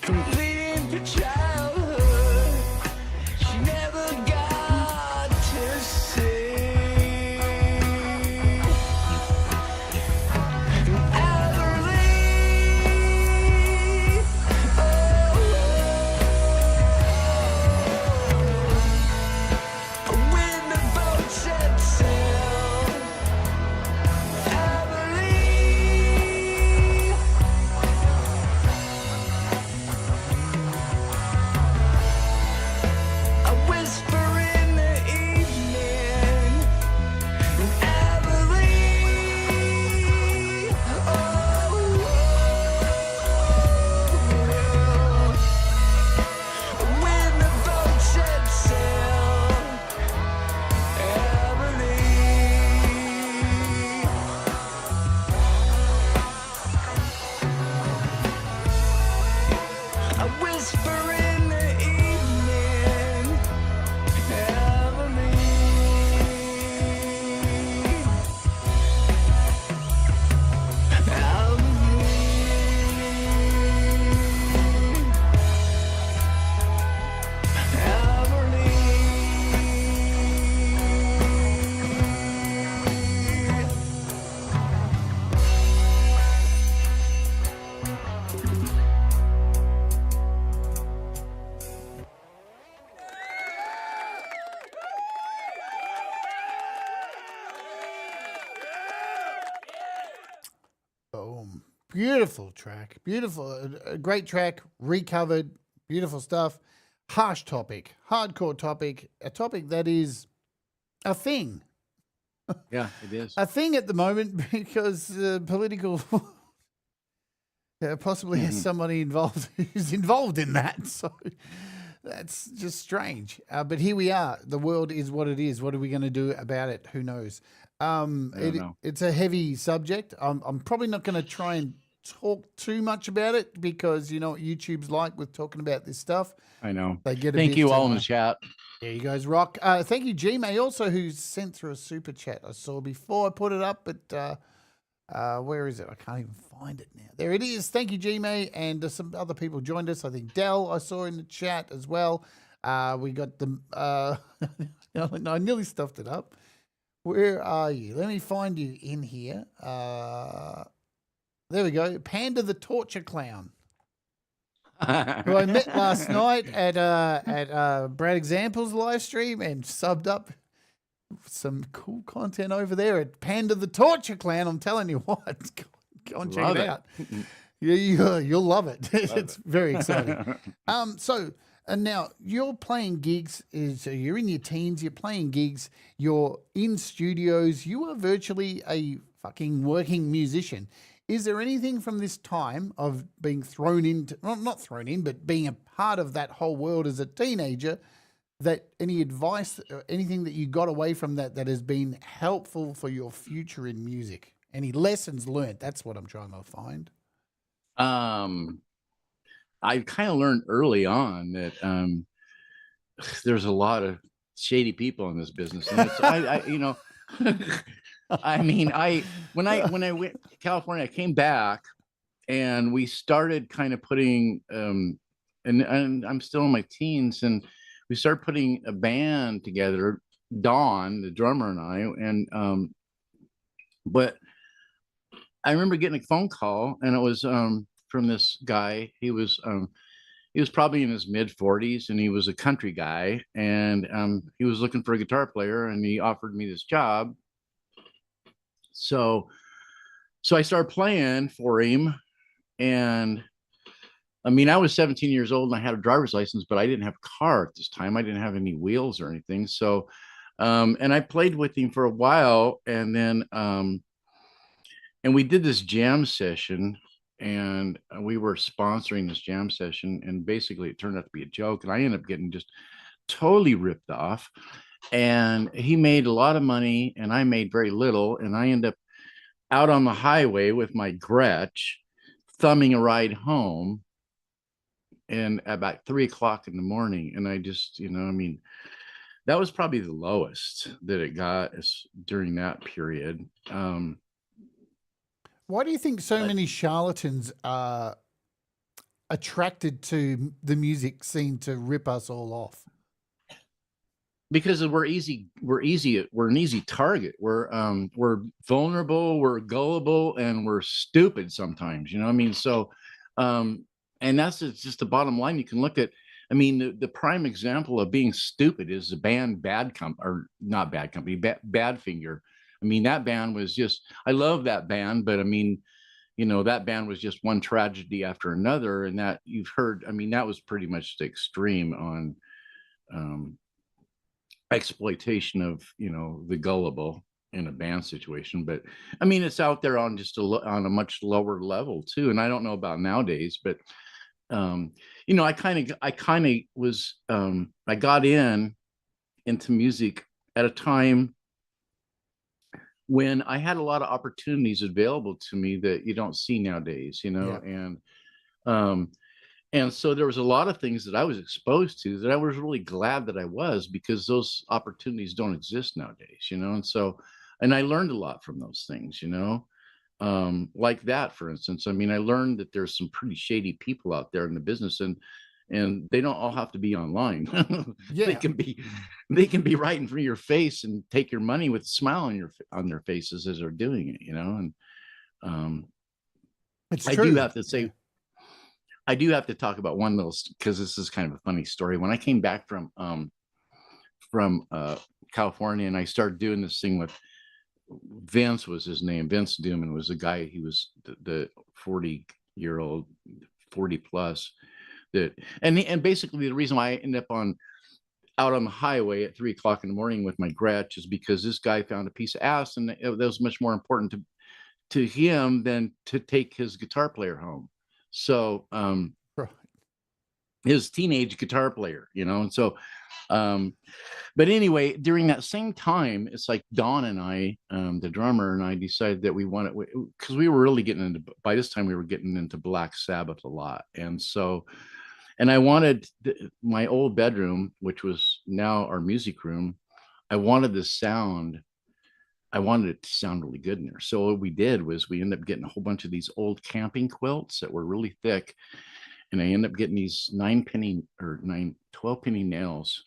Pleading for childhood, she never got to see. Everly, when the boat set sail, Everly. A whisper in the evening, Everly. When the boat set sail, Everly. A whisper in the evening, Everly. Boom. Beautiful track. Beautiful. A great track. Recovered. Beautiful stuff. Harsh topic. Hardcore topic. A topic that is a thing. Yeah, it is. A thing at the moment because political possibly has somebody involved who's involved in that. So that's just strange. But here we are. The world is what it is. What are we going to do about it? Who knows? don't know. It's a heavy subject. I'm probably not going to try and talk too much about it because you know what YouTube's like with talking about this stuff. I know. They get a Thank bit, you all in the chat. Yeah, you guys rock. Thank you, G-May, also, who sent through a super chat I saw before I put it up, but where is it? I can't even find it now. There it is. Thank you, G-May, and some other people joined us. I think Dell I saw in the chat as well. We got the... I nearly stuffed it up. Where are you? Let me find you in here. There we go. Panda the Torture Clown, who I met last night at Brad Example's live stream and subbed up some cool content over there at Panda the Torture Clown. I'm telling you what, go and check it out. You'll love it. It's very exciting. And now you're playing gigs. So you're in your teens. You're playing gigs. You're in studios. You are virtually a fucking working musician. Is there anything from this time of being thrown into, well, not thrown in, but being a part of that whole world as a teenager, that any advice, or anything that you got away from that has been helpful for your future in music? Any lessons learned? That's what I'm trying to find. I kind of learned early on that there's a lot of shady people in this business, and it's, you know, I mean, when I went to California, I came back, and we started kind of putting, and I'm still in my teens, and we started putting a band together. Don, the drummer, and I, and but I remember getting a phone call, and it was from this guy. He was probably in his mid 40s, and he was a country guy, and he was looking for a guitar player, and he offered me this job. So I started playing for him, and I mean, I was 17 years old and I had a driver's license, but I didn't have a car at this time. I didn't have any wheels or anything. So, and I played with him for a while, and then, and we did this jam session, and we were sponsoring this jam session, and basically it turned out to be a joke, and I ended up getting just totally ripped off. And he made a lot of money, and I made very little, and I ended up out on the highway with my Gretsch, thumbing a ride home, and about 3 o'clock in the morning. And I just, you know, I mean, that was probably the lowest that it got during that period. Why do you think so many charlatans are attracted to the music scene to rip us all off? Because we're an easy target. We're vulnerable, we're gullible, and we're stupid sometimes, you know. I mean, so and it's just the bottom line. You can look at, I mean, the prime example of being stupid is the band Badfinger. I mean, that band was just, I love that band, but I mean, you know, that band was just one tragedy after another. And that you've heard, I mean, that was pretty much the extreme on exploitation of, you know, the gullible in a band situation. But I mean, it's out there on just on a much lower level too. And I don't know about nowadays, but you know, I kind of was I got into music at a time when I had a lot of opportunities available to me that you don't see nowadays, you know. Yeah. And so there was a lot of things that I was exposed to that I was really glad that I was, because those opportunities don't exist nowadays, you know. And so, and I learned a lot from those things, you know, like that, for instance. I mean, I learned that there's some pretty shady people out there in the business, and they don't all have to be online. Yeah. they can be right in front of your face and take your money with a smile on their faces as they're doing it, you know. And It's I true. do have to say, I do have to talk about one little, because this is kind of a funny story. When I came back from California, and I started doing this thing with Vince, was his name. Vince Duman was the guy. He was the 40-year-old, 40 plus, that, and basically the reason why I ended up out on the highway at 3:00 in the morning with my Gretsch is because this guy found a piece of ass, and that was much more important to him than to take his guitar player home. So Right. his teenage guitar player, you know. And so but anyway, during that same time, it's like Don and I, the drummer, and I decided that we wanted, because we were really getting into, by this time we were getting into Black Sabbath a lot. And so, and I wanted my old bedroom, which was now our music room, I wanted it to sound really good in there. So what we did was we ended up getting a whole bunch of these old camping quilts that were really thick. And I ended up getting these 12-penny nails,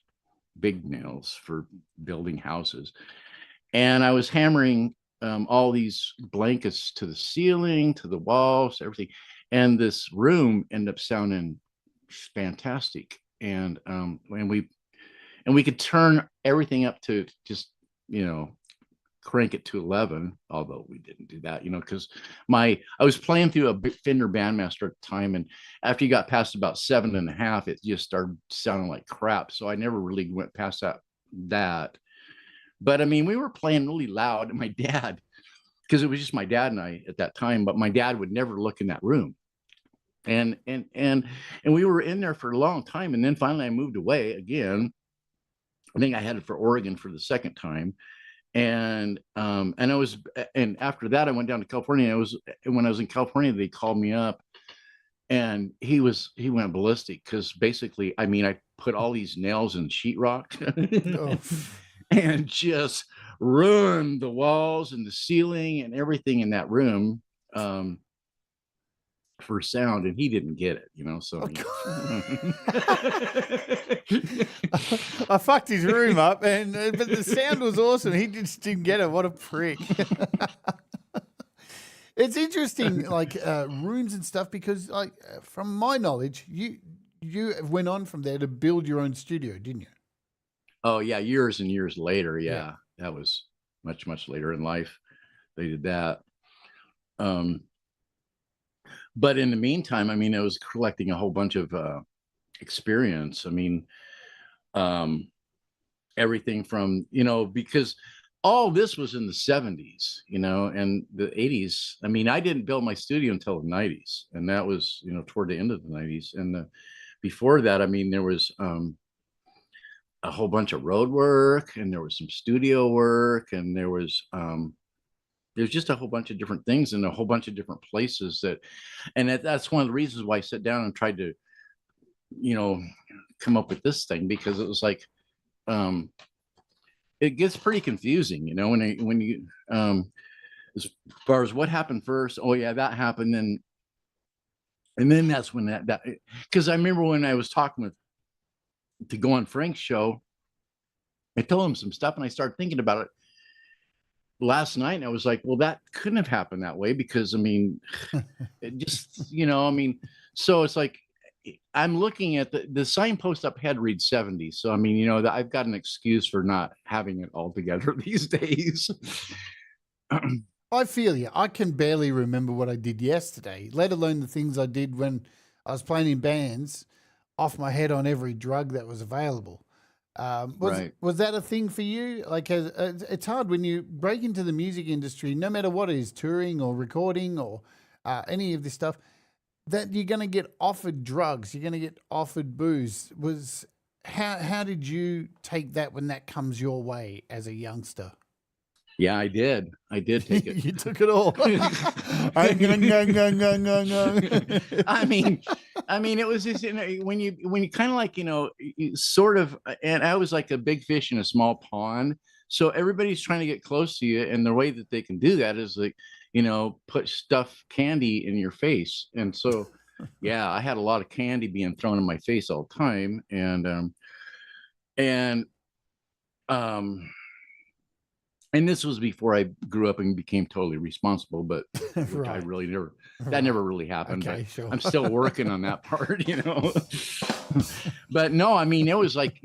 big nails for building houses. And I was hammering all these blankets to the ceiling, to the walls, everything. And this room ended up sounding fantastic. And we could turn everything up to just, you know, crank it to 11, although we didn't do that, you know, because I was playing through a Fender Bandmaster at the time, and after you got past about 7.5, it just started sounding like crap. So I never really went past that. But I mean, we were playing really loud, and my dad, because it was just my dad and I at that time, but my dad would never look in that room. And we were in there for a long time, and then finally I moved away again. I think I headed for Oregon for the second time. And after that, I went down to California. When I was in California, they called me up, and he went ballistic, because basically, I mean, I put all these nails in sheetrock and just ruined the walls and the ceiling and everything in that room for sound, and he didn't get it, you know. So I fucked his room up, but the sound was awesome. He just didn't get it. What a prick. It's interesting, like rooms and stuff, because, like, from my knowledge, you went on from there to build your own studio, didn't you? Oh yeah, years and years later. Yeah. That was much, much later in life they did that. But in the meantime, I mean, I was collecting a whole bunch of experience. I mean, everything from, you know, because all this was in the 70s, you know, and the 80s. I mean, I didn't build my studio until the 90s, and that was, you know, toward the end of the 90s. And before that, I mean, there was a whole bunch of road work, and there was some studio work, and there's just a whole bunch of different things in a whole bunch of different places that's one of the reasons why I sat down and tried to, you know, come up with this thing, because it was like, it gets pretty confusing, you know, when you, as far as what happened first. Oh yeah, that happened. Then And then that's when that because I remember when I was talking to go on Frank's show, I told him some stuff and I started thinking about it last night. And I was like, well, that couldn't have happened that way because I mean, it just, I mean, so it's like I'm looking at the signpost up ahead reads 70. So I mean, I've got an excuse for not having it all together these days. I feel you. I can barely remember what I did yesterday, let alone the things I did when I was playing in bands off my head on every drug that was available. Right. Was that a thing for you? Like, it's hard when you break into the music industry, no matter what it is, touring or recording or any of this stuff, that you're going to get offered drugs, you're going to get offered booze. How did you take that when that comes your way as a youngster? Yeah, I did. I did take it. You took it all. I mean, it was just when you kind of like sort of, and I was like a big fish in a small pond. So everybody's trying to get close to you, and the way that they can do that is like, put candy in your face. And so, yeah, I had a lot of candy being thrown in my face all the time, and this was before I grew up and became totally responsible, but Right. I really never, that Right. never really happened. Okay, but sure. I'm still working on that part, But no, I mean, it was like,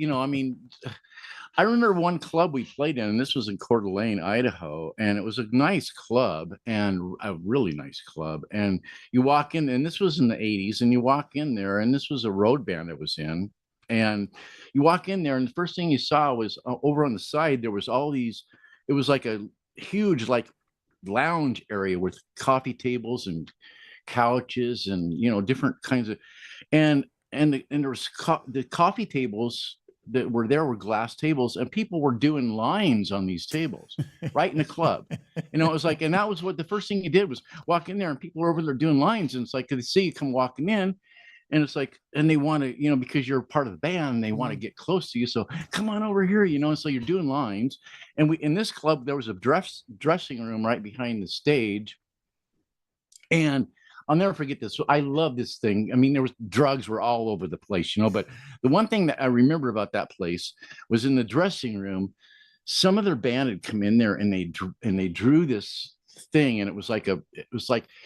I remember one club we played in, and this was in Coeur d'Alene, Idaho, and it was a nice club and a really nice club. And you walk in, and this was in the 80s, and you walk in there, and this was a road band that was in. And you walk in there, and the first thing you saw was over on the side, there was all these, it was like a huge, like, lounge area with coffee tables and couches and, different kinds of, and there was the coffee tables that were there were glass tables, and people were doing lines on these tables right in the club. It was like, and that was what the first thing you did was walk in there, and people were over there doing lines, and it's like they see you come walking in, and it's like, and they want to, because you're part of the band, they want to get close to you, so come on over here, and so you're doing lines. And in this club there was a dressing room right behind the stage, and I'll never forget this. So I love this thing. I mean, drugs were all over the place, but the one thing that I remember about that place was in the dressing room, some of their band had come in there, and they drew this thing, and it was like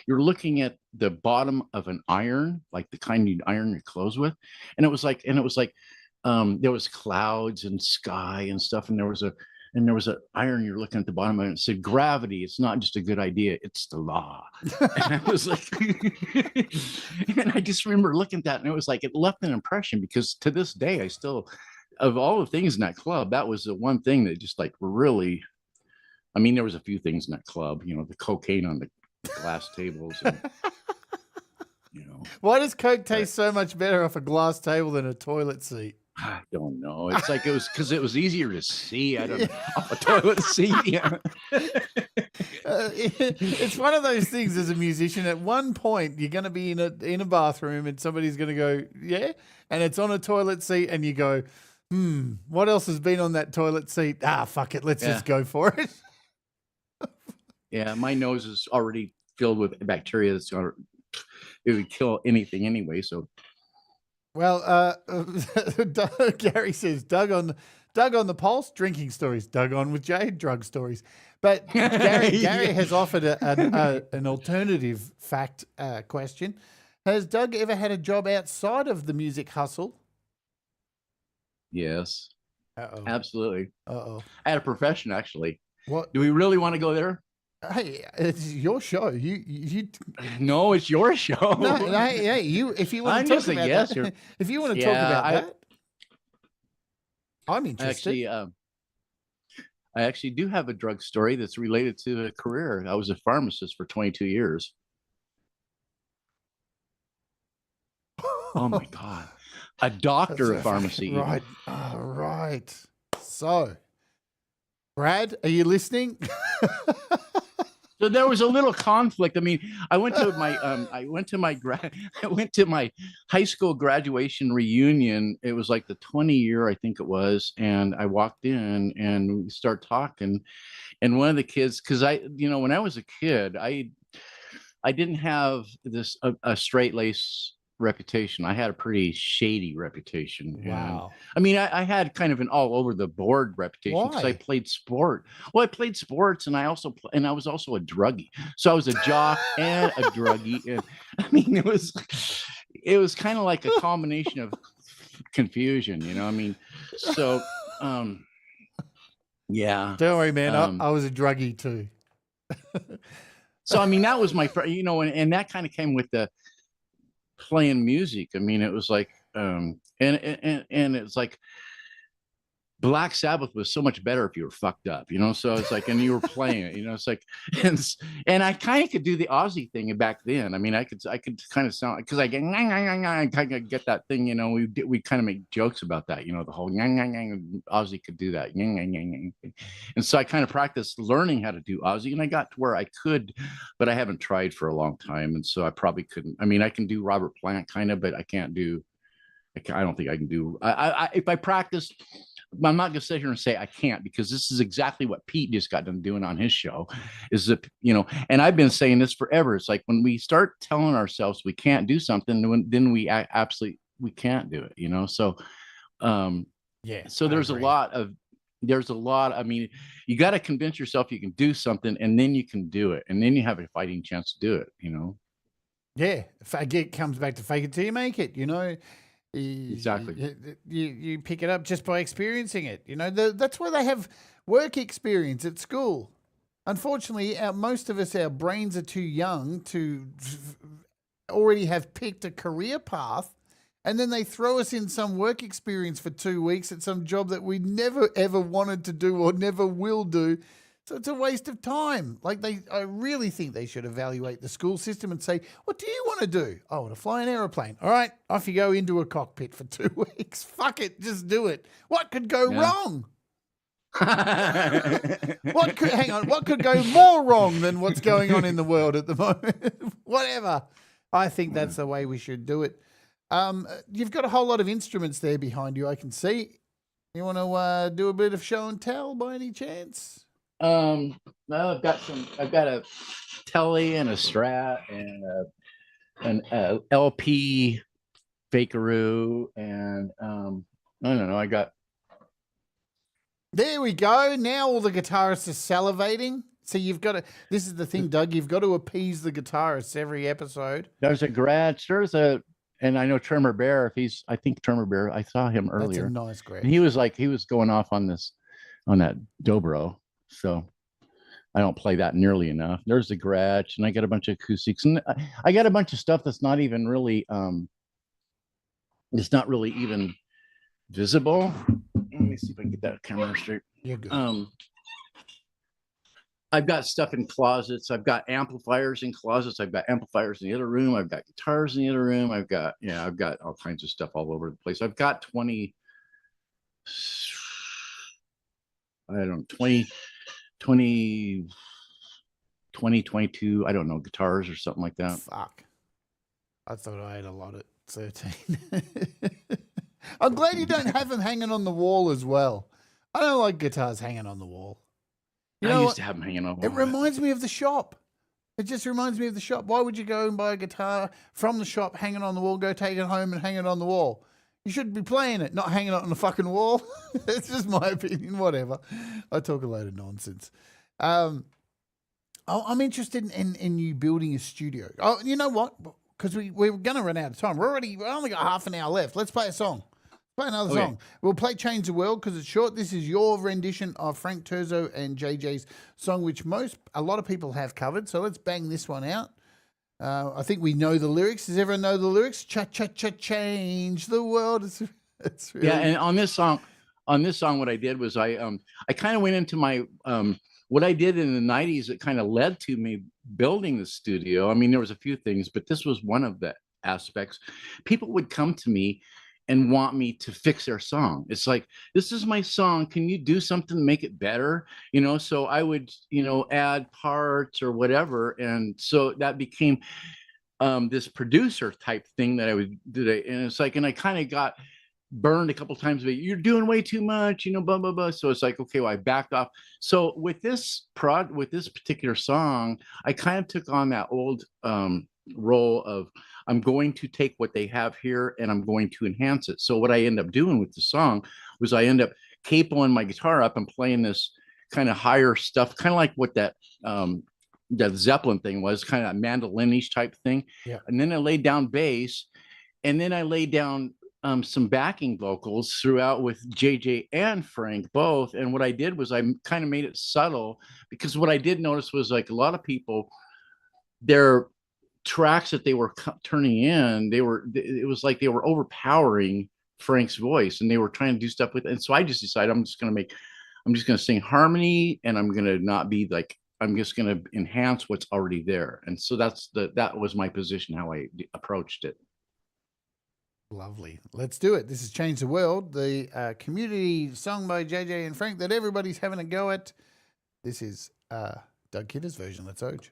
you're looking at the bottom of an iron, like the kind you'd iron your clothes with. And it was like there was clouds and sky and stuff, and there was an iron, you're looking at the bottom of it, and it said, gravity, it's not just a good idea, it's the law. And I was like, and I just remember looking at that, and it was like, it left an impression, because to this day, I still, of all the things in that club, that was the one thing that just like really, I mean, there was a few things in that club, the cocaine on the glass tables. And, Why does Coke taste so much better off a glass table than a toilet seat? I don't know. It's like, it was because it was easier to see. I don't know, off a toilet seat. Yeah. It's one of those things as a musician. At one point, you're going to be in a bathroom, and somebody's going to go, yeah, and it's on a toilet seat, and you go, what else has been on that toilet seat? Fuck it, let's just go for it. Yeah, my nose is already filled with bacteria that's it would kill anything anyway. So, well, Gary says Doug on the pulse, drinking stories. Doug on with Jade, drug stories. But Gary has offered an alternative fact question. Has Doug ever had a job outside of the music hustle? Yes. Uh-oh. Absolutely. Uh-oh. I had a profession, actually. What? Do we really want to go there? Hey, it's your show. You. No, it's your show. No, hey, you. If you want to talk about that, if you want to talk about that, I'm interested. I actually do have a drug story that's related to a career. I was a pharmacist for 22 years. Oh my God. A doctor of pharmacy. Right. All right. So, Brad, are you listening? So there was a little conflict. I mean, I went to my high school graduation reunion. It was like the 20 year, I think it was. And I walked in and we start talking. And one of the kids, because when I was a kid, I didn't have a straight lace reputation. I had a pretty shady reputation. Wow. And I mean, I had kind of an all over the board reputation because I Why? played sport. Well, I played sports, and I was also a druggie. So I was a jock and a druggie, and I mean, it was kind of like a combination of confusion, you know. I mean, so yeah. Don't worry, man. Um, I was a druggie too. So I mean, that was my you know, and that kind of came with the playing music. I mean, it was like and it's like Black Sabbath was so much better if you were fucked up, you know. So it's like, and you were playing it, you know. It's like, and I kind of could do the Aussie thing back then. I mean, I could kind of sound because I get I kind of get that thing, you know. We kind of make jokes about that, you know, the whole Aussie could do that, and so I kind of practiced learning how to do Aussie, and I got to where I could, but I haven't tried for a long time, and so I probably couldn't. I mean, I can do Robert Plant kind of, but I can't do. I don't think I can do. If I practice. I'm not going to sit here and say I can't, because this is exactly what Pete just got done doing on his show. Is that, you know, and I've been saying this forever. It's like when we start telling ourselves we can't do something, then we absolutely we can't do it. You know, so Yeah. so there's a lot. I mean, you got to convince yourself you can do something, and then you can do it, and then you have a fighting chance to do it. You know. Yeah. It comes back to fake it till you make it. You know. Exactly. You pick it up just by experiencing it. You know, that's why they have work experience at school. Unfortunately, most of us, our brains are too young to already have picked a career path, and then they throw us in some work experience for 2 weeks at some job that we never ever wanted to do or never will do. So it's a waste of time. Like I really think they should evaluate the school system and say, what do you want to do? I want to fly an aeroplane. All right, off you go into a cockpit for 2 weeks. Fuck it, just do it. What could go wrong? What could go more wrong than what's going on in the world at the moment? Whatever. I think that's the way we should do it. You've got a whole lot of instruments there behind you, I can see. You want to do a bit of show and tell by any chance? No, I've got a Telly and a Strat and an LP Fakeroo, and I don't know. There we go. Now all the guitarists are salivating. So you've got to. This is the thing, Doug. You've got to appease the guitarists every episode. There's and I know Tremor Bear. I think Tremor Bear. I saw him earlier. That's a nice grad. And he was going off on that dobro. So I don't play that nearly enough. There's the garage, and I got a bunch of acoustics, and I got a bunch of stuff that's not even really it's not really even visible. Let me see if I can get that camera straight. You're good. I've got stuff in closets. I've got amplifiers in closets. I've got amplifiers in the other room. I've got guitars in the other room. I've got all kinds of stuff all over the place. I've got 20 22, I don't know, guitars or something like that. Fuck. I thought I had a lot at 13. I'm glad you don't have them hanging on the wall as well. I don't like guitars hanging on the wall. I used to have them hanging on the wall. It reminds me of the shop. It just reminds me of the shop. Why would you go and buy a guitar from the shop hanging on the wall, go take it home and hang it on the wall? You should be playing it, not hanging it on the fucking wall. It's just my opinion, whatever. I talk a load of nonsense. I'm interested in you building a studio. Oh, you know what? Because we're going to run out of time. We only got half an hour left. Let's play a song. Play another song. We'll play Change the World because it's short. This is your rendition of Frank Turzo and JJ's song, which a lot of people have covered. So let's bang this one out. I think we know the lyrics. Does everyone know the lyrics? Cha-cha-cha, change the world. It's really... Yeah, and on this song, what I did was I kind of went into my what I did in the 90s. It kind of led to me building the studio. I mean, there was a few things, but this was one of the aspects. People would come to me and want me to fix their song. It's like, this is my song. Can you do something to make it better? You know, so I would, add parts or whatever. And so that became this producer type thing that I would do. And it's like, and I kind of got burned a couple times, but you're doing way too much, blah blah blah. So it's like, okay, well, I backed off. So with this particular song, I kind of took on that old role of, I'm going to take what they have here and I'm going to enhance it. So what I end up doing with the song was I end up capoing my guitar up and playing this kind of higher stuff, kind of like what that Zeppelin thing was, kind of mandolinish type thing. Yeah. And then I laid down bass, and then I laid down some backing vocals throughout with JJ and Frank both. And what I did was I kind of made it subtle, because what I did notice was, like, a lot of people, their tracks that they were turning in, it was like they were overpowering Frank's voice, and they were trying to do stuff with it. And so I just decided I'm just going to sing harmony, and I'm going to not be like, I'm just going to enhance what's already there. And so that was my position, how I approached it. Lovely. Let's do it. This is Change the World, the community song by JJ and Frank that everybody's having a go at. This is Doug Kidder's version. Let's Oge.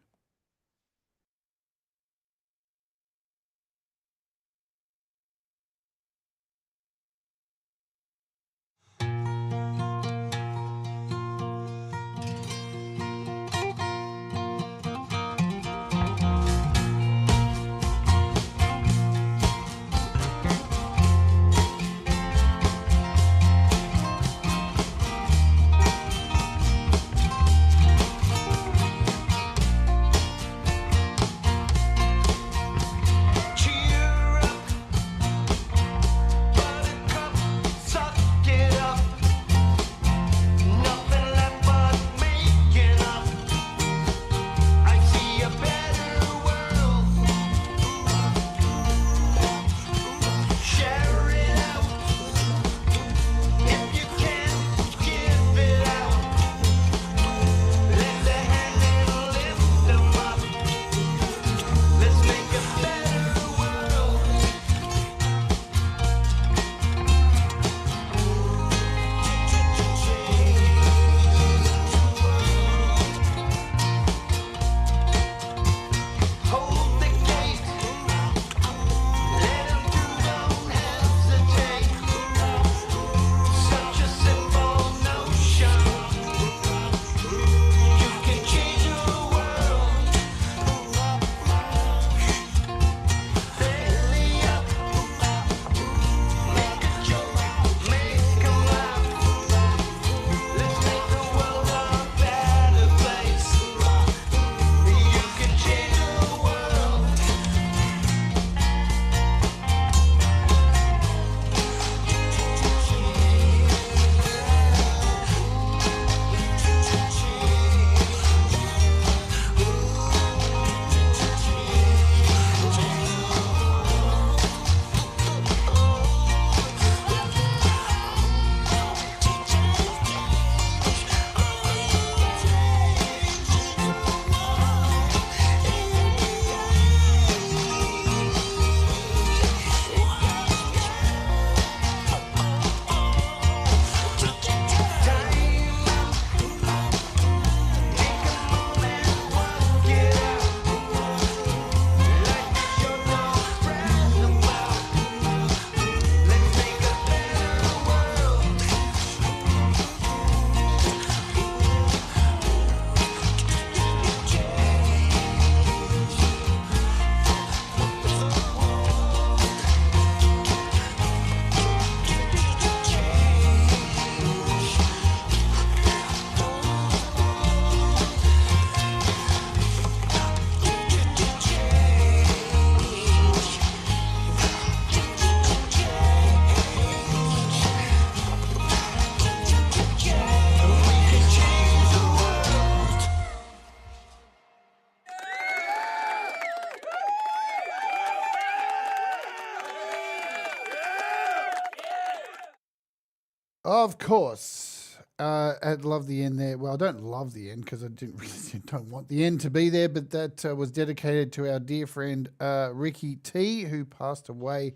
Of course. I love the end there. Well, I don't love the end because I don't want the end to be there, but that was dedicated to our dear friend Ricky T, who passed away.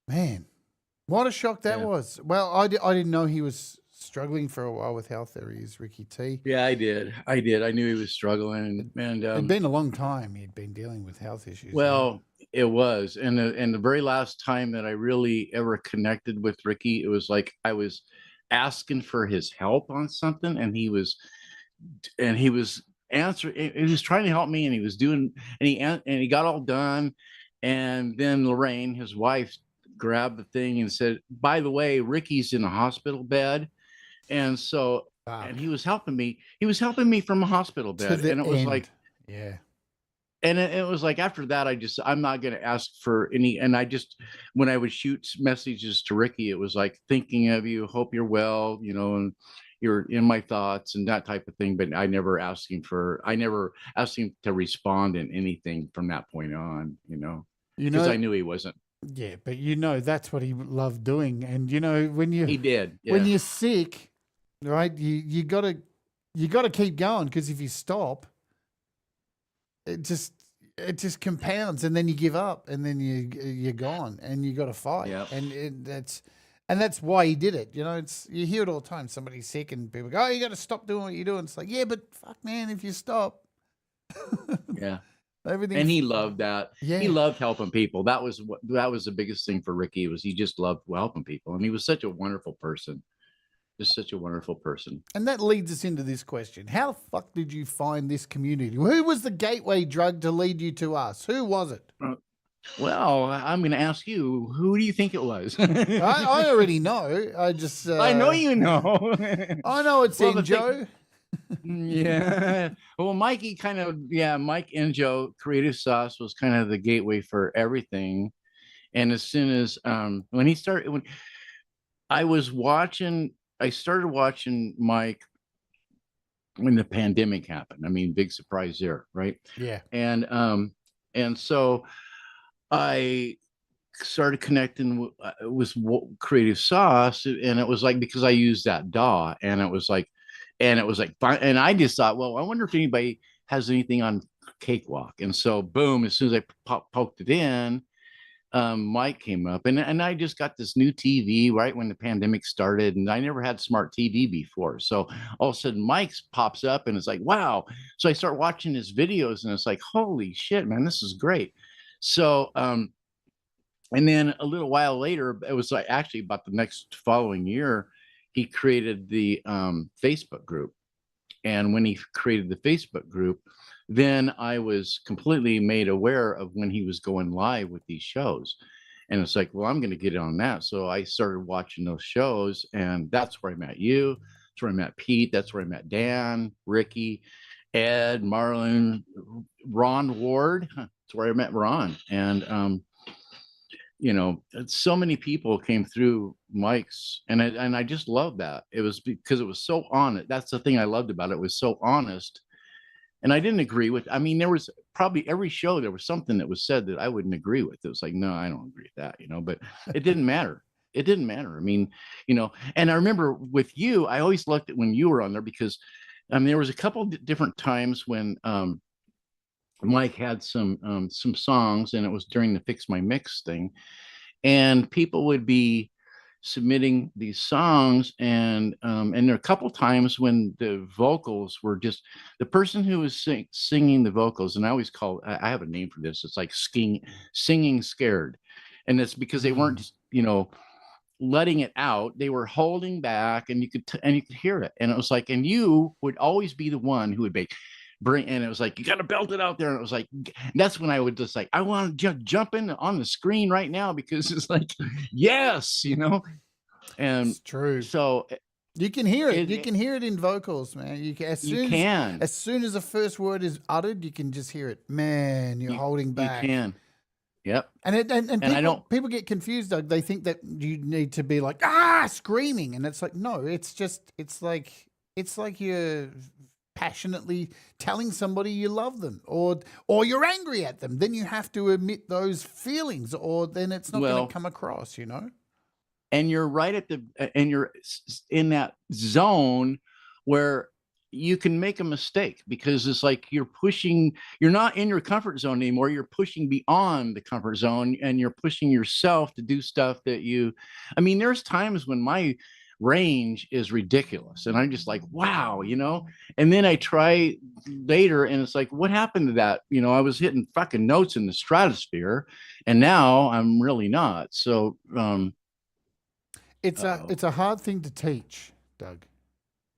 Man, what a shock that was. Well, I didn't know he was struggling for a while with health. There he is, Ricky T. Yeah, I did. I knew he was struggling, and It'd been a long time he'd been dealing with health issues. Well, It was, and the very last time that I really ever connected with Ricky, it was like I was asking for his help on something, and he was answering. He was trying to help me, and he was doing, and he got all done, and then Lorraine, his wife, grabbed the thing and said, "By the way, Ricky's in a hospital bed," and so. And Fuck. he was helping me. He was helping me from a hospital To bed, the and it was like, end. Yeah. and it was like after that I'm not going to ask for any, and I just, when I would shoot messages to Ricky, it was like, thinking of you, hope you're well, and you're in my thoughts and that type of thing. But I never asked him to respond in anything from that point on, You because I know, knew he wasn't. yeah, but that's what he loved doing. And when He did, when yeah. you're sick, right, you gotta keep going, because if you stop, it just compounds, and then you give up, and then you're gone, and you got to fight. Yep. And that's why he did it. It's, you hear it all the time. Somebody's sick and people go, "Oh, you got to stop doing what you're doing." It's like, yeah, but fuck, man, if you stop, Yeah. everything. And he loved that. Yeah. He loved helping people. That was the biggest thing for Ricky, was he just loved helping people, and he was such a wonderful person. Just such a wonderful person. And that leads us into this question. How the fuck did you find this community? Who was the gateway drug to lead you to us? Who was it? Well, I'm going to ask you, who do you think it was? I already know. I just... I know you know. I know it's Enjo. Yeah. Well, Mike and Joe, Creative Sauce was kind of the gateway for everything. And as soon as, when I started watching Mike when the pandemic happened. I mean, big surprise there, right? Yeah. And so I started connecting with Creative Sauce, and it was like, because I used that DAW, and it was like fine. And I just thought, well, I wonder if anybody has anything on Cakewalk. And so, boom, as soon as I poked it in, Mike came up, and I just got this new TV right when the pandemic started, and I never had smart TV before. So all of a sudden, Mike's pops up, and it's like, wow. So I start watching his videos, and it's like, holy shit, man, this is great. So, and then a little while later, it was like actually about the next following year, he created the Facebook group. And when he created the Facebook group, then I was completely made aware of when he was going live with these shows. And it's like, well, I'm going to get on that. So I started watching those shows, and that's where I met you. That's where I met Pete. That's where I met Dan, Ricky, Ed, Marlon, Ron Ward. That's where I met Ron. And, so many people came through Mike's, and I just loved that. It was because it was so honest. That's the thing I loved about it. It was so honest. And I didn't agree with, I mean, there was probably every show, there was something that was said that I wouldn't agree with. It was like, no, I don't agree with that, but it didn't matter. It didn't matter. I mean, and I remember with you, I always looked at when you were on there, because there was a couple different times when Mike had some songs, and it was during the Fix My Mix thing, and people would be submitting these songs, and there are a couple times when the vocals were just the person who was singing the vocals, and I have a name for this. It's like singing scared, and it's because they weren't letting it out. They were holding back, and you could hear it, and it was like, and you would always be the one who would and it was like, you got to belt it out there. And it was like, that's when I would just like, I want to jump in on the screen right now, because it's like, yes, and it's true. So you can hear it. You can hear it in vocals, man. You can. As soon as the first word is uttered, you can just hear it. Man, you're holding back. You can. Yep. And people get confused, Doug. They think that you need to be like, screaming. And it's like, no, it's like you're passionately telling somebody you love them, or you're angry at them. Then you have to admit those feelings, or then it's not going to come across, And you're right and you're in that zone where you can make a mistake, because it's like you're not in your comfort zone anymore. You're pushing beyond the comfort zone, and you're pushing yourself to do stuff that there's times when range is ridiculous. And I'm just like, wow, you know. And then I try later and it's like, what happened to that? You know, I was hitting fucking notes in the stratosphere and now I'm really not. So It's a hard thing to teach, Doug.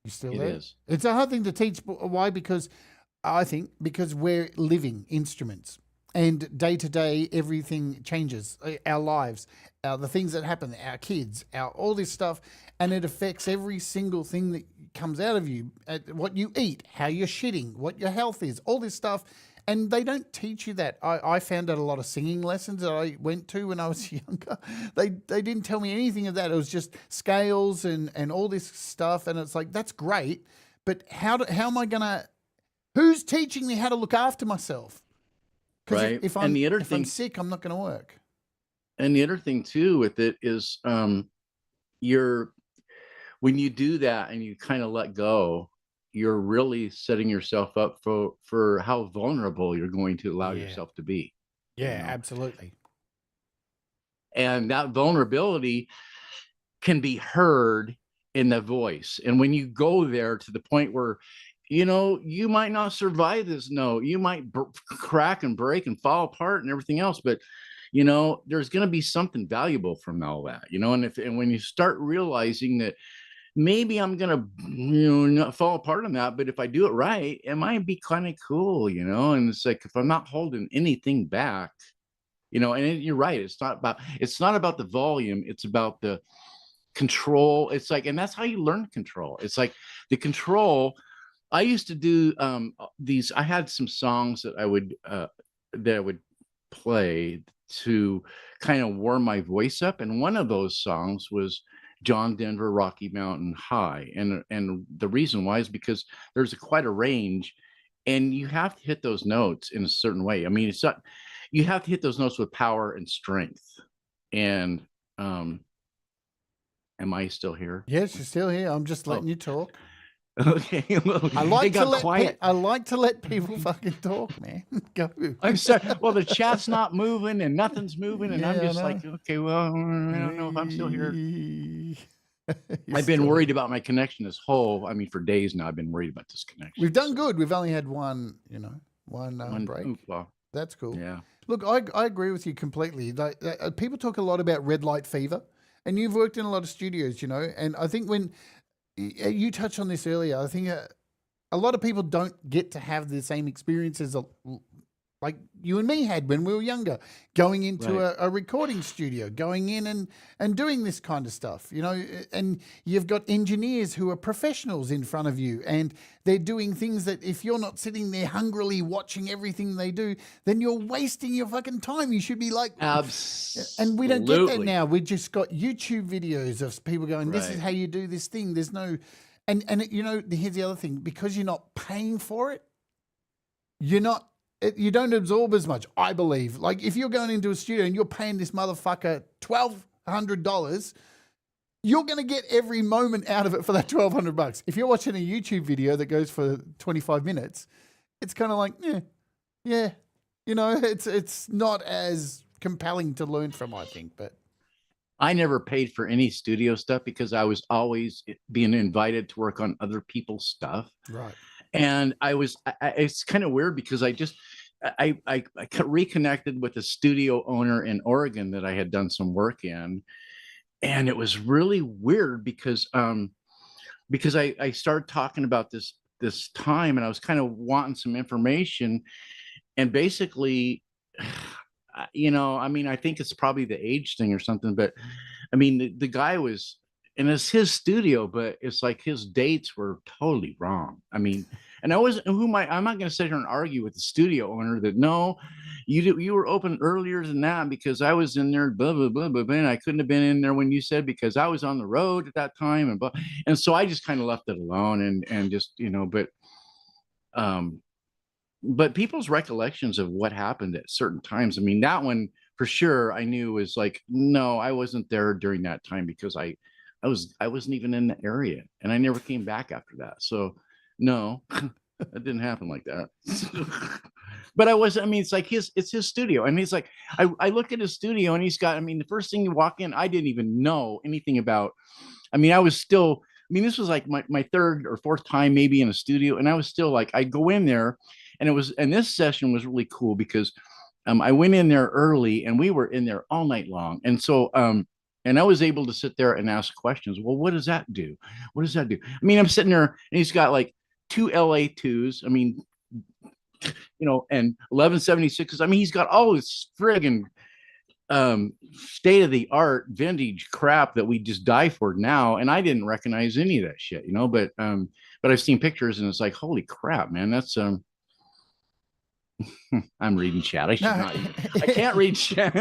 You still it there? is. It's a hard thing to teach. Why? Because I think because we're living instruments, and day to day everything changes. Our lives, the things that happen, our kids, our all this stuff, and it affects every single thing that comes out of you. What you eat, how you're shitting, what your health is, all this stuff. And they don't teach you that. I found out a lot of singing lessons that I went to when I was younger. They didn't tell me anything of that. It was just scales and all this stuff. And it's like, that's great. But how am I going to, who's teaching me how to look after myself? Because Right. if And the other I'm thing, sick, I'm not going to work. and the other thing too with it is you're when you do that and you kind of let go, you're really setting yourself up for how vulnerable you're going to allow Yeah. yourself to be. Yeah, You know? absolutely. And that vulnerability can be heard in the voice. And when you go there to the point where, you know, you might not survive this note, you might crack and break and fall apart and everything else, but you know, there's going to be something valuable from all that, you know. And when you start realizing that maybe I'm going to, you know, not fall apart on that, but if I do it right, it might be kind of cool, you know. And it's like, if I'm not holding anything back, you know, and you're right, it's not about the volume, it's about the control. It's like, and that's how you learn control. It's like the control. I used to do these, I had some songs that I would play to kind of warm my voice up, and one of those songs was John Denver Rocky Mountain High. And the reason why is because there's quite a range and you have to hit those notes in a certain way. I mean, it's not, you have to hit those notes with power and strength. And am I still here? Yes, you're still here. I'm just letting you talk. Okay. Well, I like it got to let quiet. I like to let people fucking talk, man. Go. I'm sorry. Well, the chat's not moving and nothing's moving, and Yeah, I'm I just know. like, okay, well, I don't know if I'm still here. You're I've been still worried about my connection this whole. I mean, for days now, I've been worried about this connection. We've done good. We've only had one break. Well, That's cool. yeah. Look, I agree with you completely. People talk a lot about red light fever, and you've worked in a lot of studios, you know. And I think when you touched on this earlier, I think a lot of people don't get to have the same experiences like you and me had when we were younger, going into Right. a recording studio, going in and doing this kind of stuff, you know, and you've got engineers who are professionals in front of you and they're doing things that if you're not sitting there hungrily watching everything they do, then you're wasting your fucking time. You should be like, Absolutely. and we don't get that now. We just got YouTube videos of people going, this is Right. how you do this thing. There's no, and you know, here's the other thing, because you're not paying for it, you don't absorb as much, I believe. Like if you're going into a studio and you're paying this motherfucker $1,200, you're going to get every moment out of it for that $1,200. If you're watching a YouTube video that goes for 25 minutes, it's kind of like, yeah, you know, it's not as compelling to learn from, I think. But I never paid for any studio stuff because I was always being invited to work on other people's stuff. right. And it's kind of weird because I reconnected with a studio owner in Oregon that I had done some work in. And it was really weird because I started talking about this time and I was kind of wanting some information. And basically, you know, I mean, I think it's probably the age thing or something, but I mean, the guy was, and it's his studio, but it's like his dates were totally wrong. I mean, and I'm not going to sit here and argue with the studio owner that no, you were open earlier than that because I was in there, blah, blah, blah, blah, blah, and I couldn't have been in there when you said because I was on the road at that time. And, and so I just kind of left it alone and just, you know, but people's recollections of what happened at certain times, I mean, that one for sure I knew was like, no, I wasn't there during that time because I wasn't even in the area and I never came back after that. So no, that didn't happen like that. But I mean, it's like it's his studio. And he's like, I look at his studio and he's got, I mean, the first thing you walk in, I didn't even know anything about I mean, I was still, I mean, this was like my third or fourth time maybe in a studio. And I was still like, I'd go in there and this session was really cool because I went in there early and we were in there all night long. And so, and I was able to sit there and ask questions. Well, what does that do? What does that do? I mean, I'm sitting there and he's got like two LA2s. I mean, and 1176s. I mean, he's got all this friggin' state of the art vintage crap that we just die for now. And I didn't recognize any of that shit, but I've seen pictures and it's like, holy crap, man, that's I'm reading chat. I should not. I can't read chat.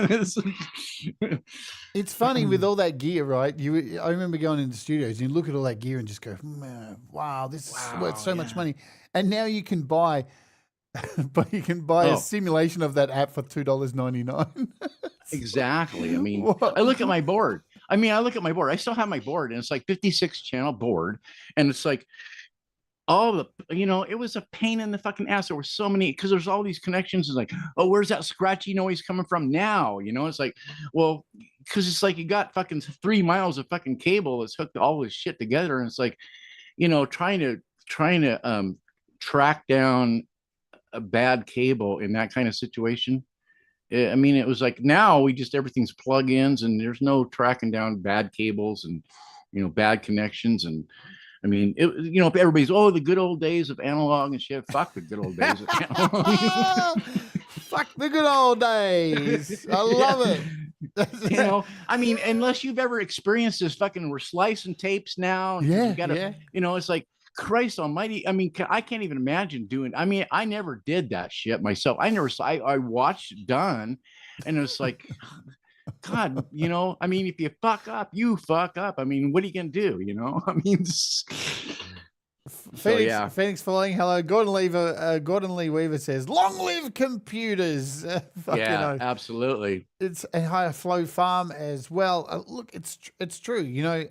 It's funny with all that gear, right? I remember going into studios and you look at all that gear and just go, man, wow, this is worth so much money. And now you can buy, but you can buy a simulation of that app for $2.99. Exactly. I mean, I look at my board. I still have my board, and it's like 56 channel board, and it's like all the, it was a pain in the fucking ass. There were so many, because there's all these connections. It's like, oh, where's that scratchy noise coming from now? It's like, well, because it's like you got fucking 3 miles of fucking cable that's hooked all this shit together, and it's like, trying to track down a bad cable in that kind of situation. I mean, it was like now everything's plug-ins and there's no tracking down bad cables and bad connections. And I mean, everybody's, the good old days of analog and shit. Fuck the good old days of analog. Fuck the good old days. I love it. I mean, unless you've ever experienced this fucking, we're slicing tapes now. And you gotta, it's like, Christ almighty. I mean, I can't even imagine doing, I mean, I never did that shit myself. I watched it done, and it's like, God, I mean, if you fuck up, you fuck up. I mean, what are you going to do? I mean, Phoenix following. Hello. Gordon Lee Weaver says, long live computers. Absolutely. It's a higher flow farm as well. Look, it's true.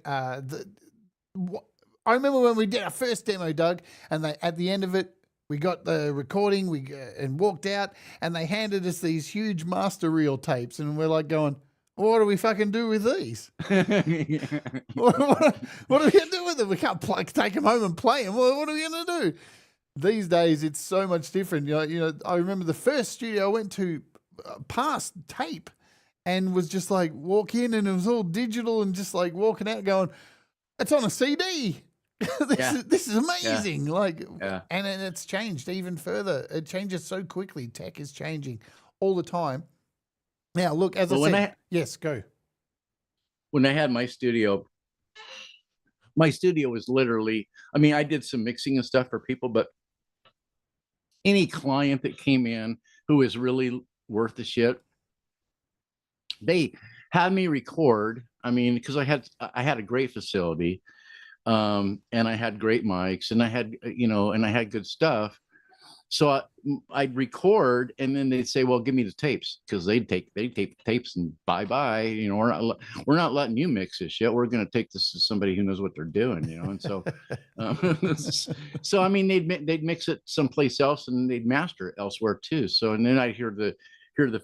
I remember when we did our first demo, Doug, and at the end of it, we got the recording, and walked out, and they handed us these huge master reel tapes, and we're like going, what do we fucking do with these? what are we going to do with them? We can't take them home and play them. What are we going to do? These days, it's so much different. I remember the first studio I went to passed tape and was just like, walk in, and it was all digital, and just like walking out going, it's on a CD. This is amazing. And it's changed even further. It changes so quickly. Tech is changing all the time. Now, look, as I said, yes, go. When I had my studio was literally, I mean, I did some mixing and stuff for people, but any client that came in who was really worth the shit, they had me record. I mean, because I had a great facility. And I had great mics, and I had, and I had good stuff. So I'd record, and then they'd say, well, give me the tapes, because they'd tape the tapes and bye-bye. We're not letting you mix this shit. We're going to take this to somebody who knows what they're doing, And so, so, I mean, they'd mix it someplace else, and they'd master it elsewhere too. So, and then I'd hear the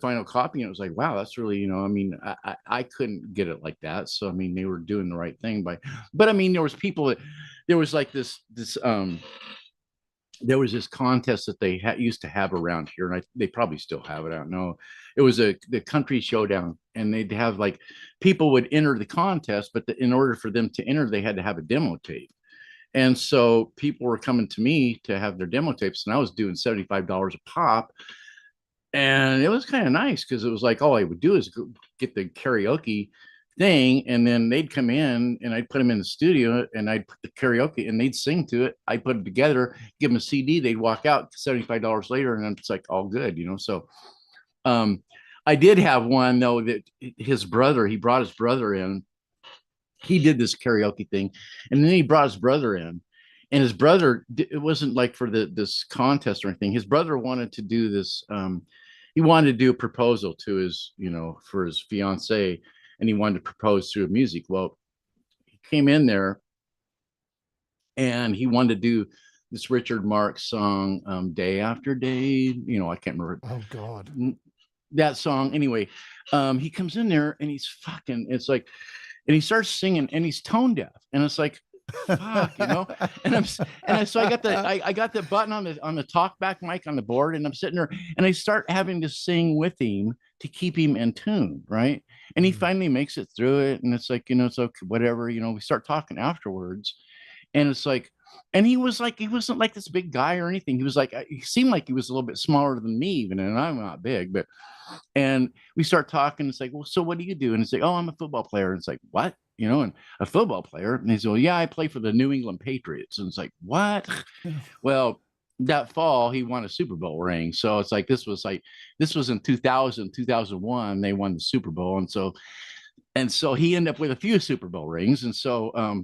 final copy, and it was like, wow, that's really, I mean, I couldn't get it like that. So, I mean, they were doing the right thing but I mean, there was like there was this contest that they used to have around here, and they probably still have it. I don't know. It was the country showdown, and they'd have like, people would enter the contest, but in order for them to enter, they had to have a demo tape. And so people were coming to me to have their demo tapes, and I was doing $75 a pop. And it was kind of nice, because it was like, all I would do is go get the karaoke thing, and then they'd come in, and I'd put them in the studio, and I'd put the karaoke, and they'd sing to it. I'd put it together, give them a CD, they'd walk out $75 later, and it's like all good, So I did have one, though, that he brought his brother in. He did this karaoke thing, and then he brought his brother in. And his brother, it wasn't like for this contest or anything. His brother wanted to do this. He wanted to do a proposal to his, for his fiance, and he wanted to propose through music. Well, he came in there, and he wanted to do this Richard Marx song, Day After Day. I can't remember. Oh God, that song. Anyway, he comes in there, and he's fucking. It's like, and he starts singing, and he's tone deaf, and it's like, fuck, you know. So I got the button on the talk back mic on the board, and I'm sitting there, and I start having to sing with him to keep him in tune, right? And he finally makes it through it, and it's like, you know, it's okay, whatever, you know. We start talking afterwards, and it's like, and he wasn't like this big guy or anything. He was like, he seemed like he was a little bit smaller than me even, and I'm not big, but. And we start talking. It's like, well, so what do you do? And it's like, oh, I'm a football player. And it's like, what? You know, and a football player. And he's, well, yeah, I play for the New England Patriots. And it's like, what? Well, that fall he won a Super Bowl ring. So it's like, this was in 2001, they won the Super Bowl. And so he ended up with a few Super Bowl rings. And so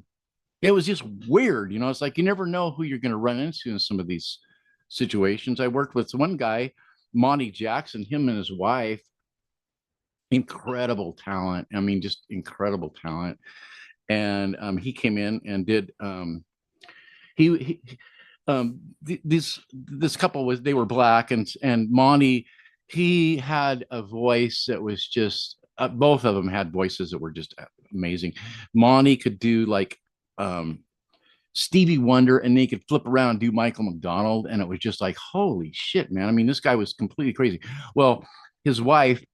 it was just weird. You know, it's like, you never know who you're going to run into in some of these situations. I worked with one guy, Monty Jackson, him and his wife, incredible talent. I mean, just incredible talent. And he came in and did this couple they were black, and Monty, he had a voice that was just both of them had voices that were just amazing. Monty could do like Stevie Wonder, and they could flip around and do Michael McDonald, and it was just like, holy shit, man. I mean, this guy was completely crazy. Well, his wife,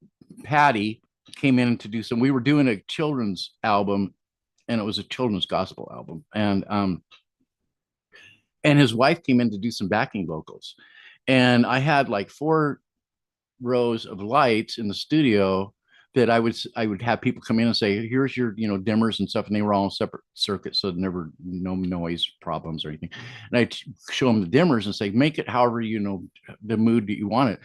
Patty, came in to do we were doing a children's album, and it was a children's gospel album. And his wife came in to do some backing vocals. And I had like 4 rows of lights in the studio that I would have people come in and say, here's your, you know, dimmers and stuff. And they were all on separate circuits. So never, no noise problems or anything. And I'd show them the dimmers and say, make it however, you know, the mood that you want it.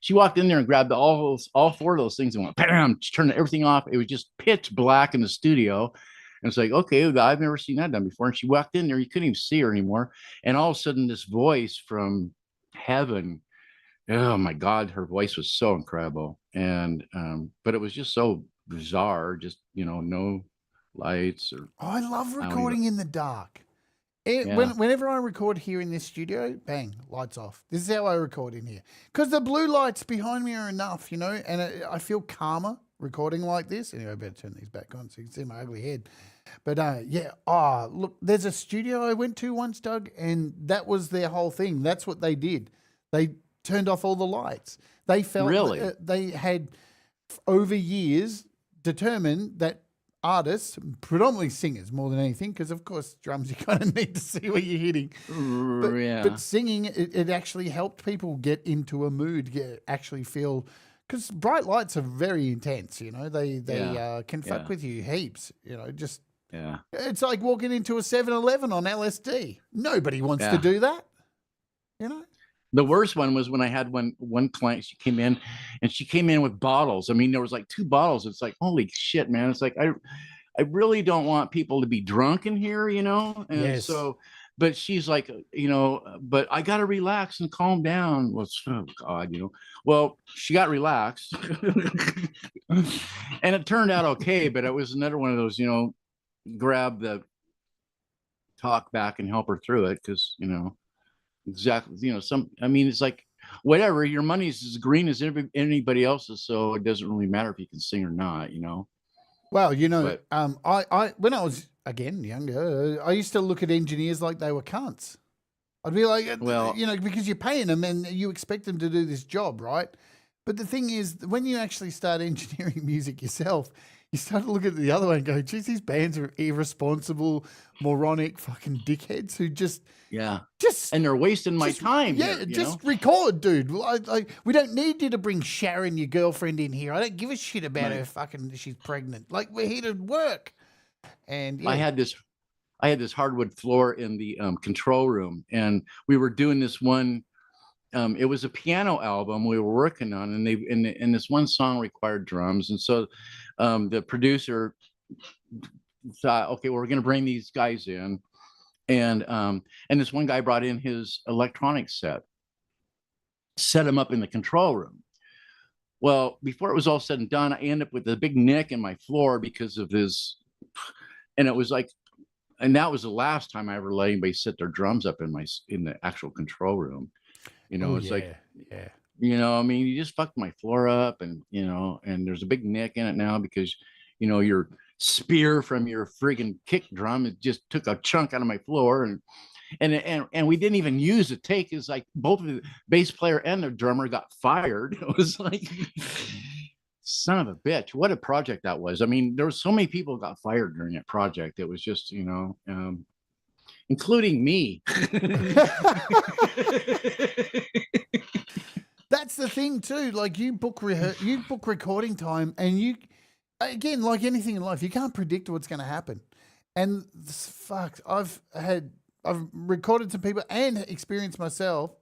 She walked in there and grabbed all 4 of those things and went, bam, turned everything off. It was just pitch black in the studio. And it's like, okay, I've never seen that done before. And she walked in there, you couldn't even see her anymore. And all of a sudden, this voice from heaven, oh my God, her voice was so incredible. And but it was just so bizarre, just, you know, no lights or. Oh, I love recording in the dark. Yeah. Whenever I record here in this studio, bang, lights off. This is how I record in here. Because the blue lights behind me are enough, you know, and I feel calmer recording like this. Anyway, I better turn these back on so you can see my ugly head. But yeah, look, there's a studio I went to once, Doug, and that was their whole thing. That's what they did. They turned off all the lights. They felt really they had over years determined that artists, predominantly singers more than anything, because of course drums you kind of need to see what you're hitting. But singing, it actually helped people get into a mood, actually feel, because bright lights are very intense, you know, they can fuck with you heaps, you know, just, it's like walking into a 7-Eleven on LSD. Nobody wants to do that, you know. The worst one was when I had one client, she came in with bottles. I mean, there was like 2 bottles. It's like, holy shit, man. It's like, I really don't want people to be drunk in here, you know? And so, but she's like, you know, but I got to relax and calm down. Well, oh God, you know, well, she got relaxed and it turned out okay. But it was another one of those, you know, grab the talk back and help her through it. 'Cause, you know, exactly, you know, I mean, it's like, whatever, your money's as green as anybody else's, so it doesn't really matter if you can sing or not, you know. Well, you know, I when I was again younger, I used to look at engineers like they were cunts. I'd be like, well, you know, because you're paying them and you expect them to do this job, right? But the thing is, when you actually start engineering music yourself, you start to look at the other one and go, geez, these bands are irresponsible, moronic fucking dickheads who just and they're wasting my time. Yeah, here, just record, dude. Like, we don't need you to bring Sharon, your girlfriend, in here. I don't give a shit about her fucking, she's pregnant. Like, we're here to work. And I had this hardwood floor in the control room, and we were doing this one. It was a piano album we were working on, and this one song required drums, and so the producer thought, okay, well, we're going to bring these guys in, and this one guy brought in his electronics set him up in the control room. Well, before it was all said and done, I ended up with a big nick in my floor because of this, and it was like, and that was the last time I ever let anybody sit their drums up in the actual control room. You know, you know, I mean, you just fucked my floor up, and, you know, and there's a big nick in it now because, you know, your spear from your friggin' kick drum. It just took a chunk out of my floor, and we didn't even use a take. It's like both the bass player and the drummer got fired. It was like, son of a bitch, what a project that was. I mean, there were so many people got fired during that project. It was just, including me. That's the thing too. Like you book recording time, and you, again, like anything in life, you can't predict what's going to happen. And fuck, I've recorded some people and experienced myself.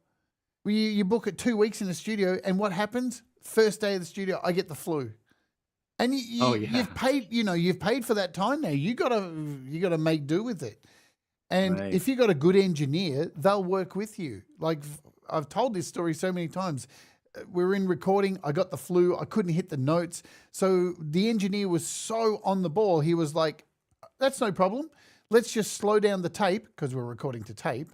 You book it 2 weeks in the studio, and what happens? First day of the studio, I get the flu. And you've paid, you've paid for that time now. You gotta make do with it. And Right. if you got a good engineer, they'll work with you. Like I've told this story so many times. We were in recording. I got the flu. I couldn't hit the notes. So the engineer was so on the ball. He was like, "That's no problem. Let's just slow down the tape," because we're recording to tape.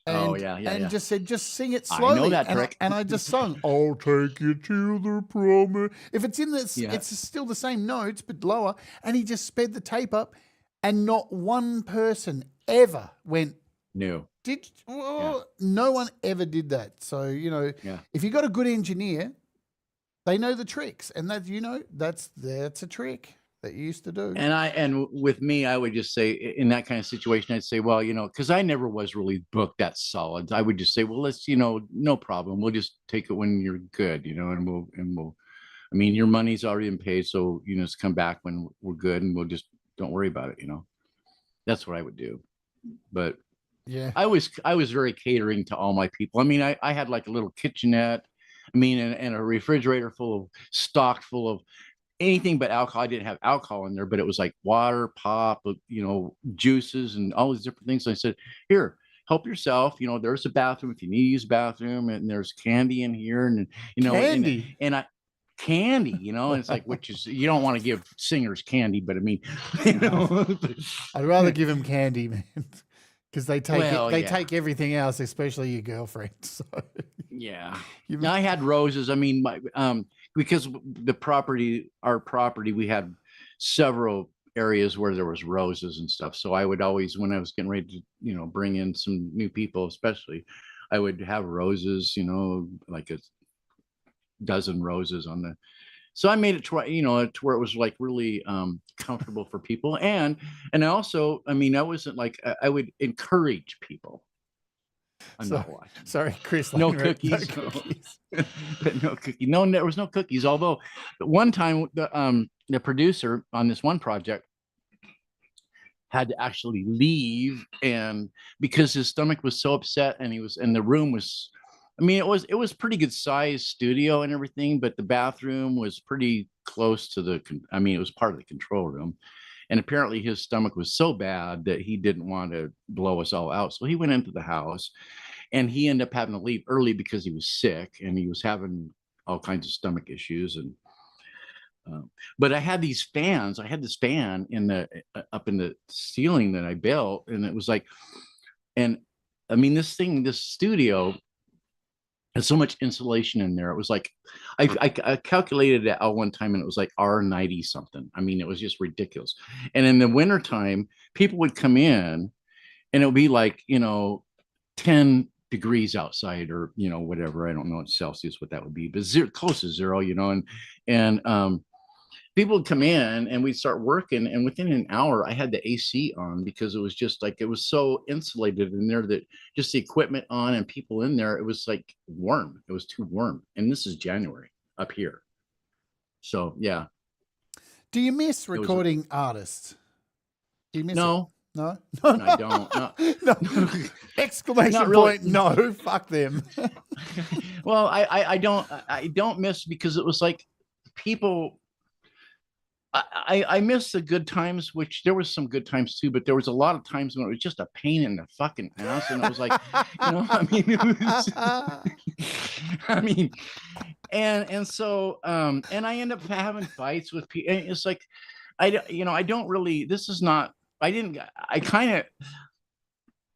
And, just said, "Just sing it slowly." I know that trick. And I just sung, "I'll take you to the promise." If it's in this, it's still the same notes but lower. And he just sped the tape up, and not one person ever went, No. No one ever did that. So, if you got a good engineer, they know the tricks, and that's a trick that you used to do. And with me, I would just say in that kind of situation, I'd say, well, because I never was really booked that solid. I would just say, well, let's, no problem. We'll just take it when you're good, and we'll, I mean, your money's already been paid. So, just come back when we're good, and we'll just, don't worry about it. That's what I would do. But yeah, I was very catering to all my people. I mean, I had like a little kitchenette, and a refrigerator stocked full of anything but alcohol. I didn't have alcohol in there, but it was like water, pop, juices and all these different things. So I said, here, help yourself. There's a bathroom if you need to use a bathroom, and there's candy in here, and candy. Candy, and it's like, which is, you don't want to give singers candy, but I mean, I'd rather give them candy, man, because they take everything else, especially your girlfriend. So yeah, I had roses. I mean, because our property, we had several areas where there was roses and stuff. So I would always, when I was getting ready to, bring in some new people, especially, I would have roses, like a dozen roses on the, so I made it to where it was like really comfortable for people. And I also, I wasn't like, I would encourage people. Sorry, Chris. No cookies. No cookie. No, there was no cookies. Although one time the producer on this one project had to actually leave, and because his stomach was so upset, and the room was, it was pretty good size studio and everything, but the bathroom was pretty close to it was part of the control room. And apparently his stomach was so bad that he didn't want to blow us all out. So he went into the house, and he ended up having to leave early because he was sick, and he was having all kinds of stomach issues. And but I had these fans. I had this fan up in the ceiling that I built, and it was like, and this studio had so much insulation in there. It was like, I calculated it out one time, and it was like R90 something. It was just ridiculous. And in the wintertime, people would come in, and it would be like, 10 degrees outside, or, whatever. I don't know in Celsius what that would be, but close to zero, and people would come in, and we'd start working, and within an hour I had the AC on, because it was just like, it was so insulated in there that just the equipment on and people in there, it was like warm. It was too warm. And this is January up here. So yeah. Do you miss recording artists? Do you miss it? No. No, I don't. No. Exclamation really. point! No, fuck them. Well, I don't miss, because it was like people. I miss the good times, which there was some good times too, but there was a lot of times when it was just a pain in the fucking ass, and it was like, and so and I end up having fights with people. It's like, I don't really. This is not.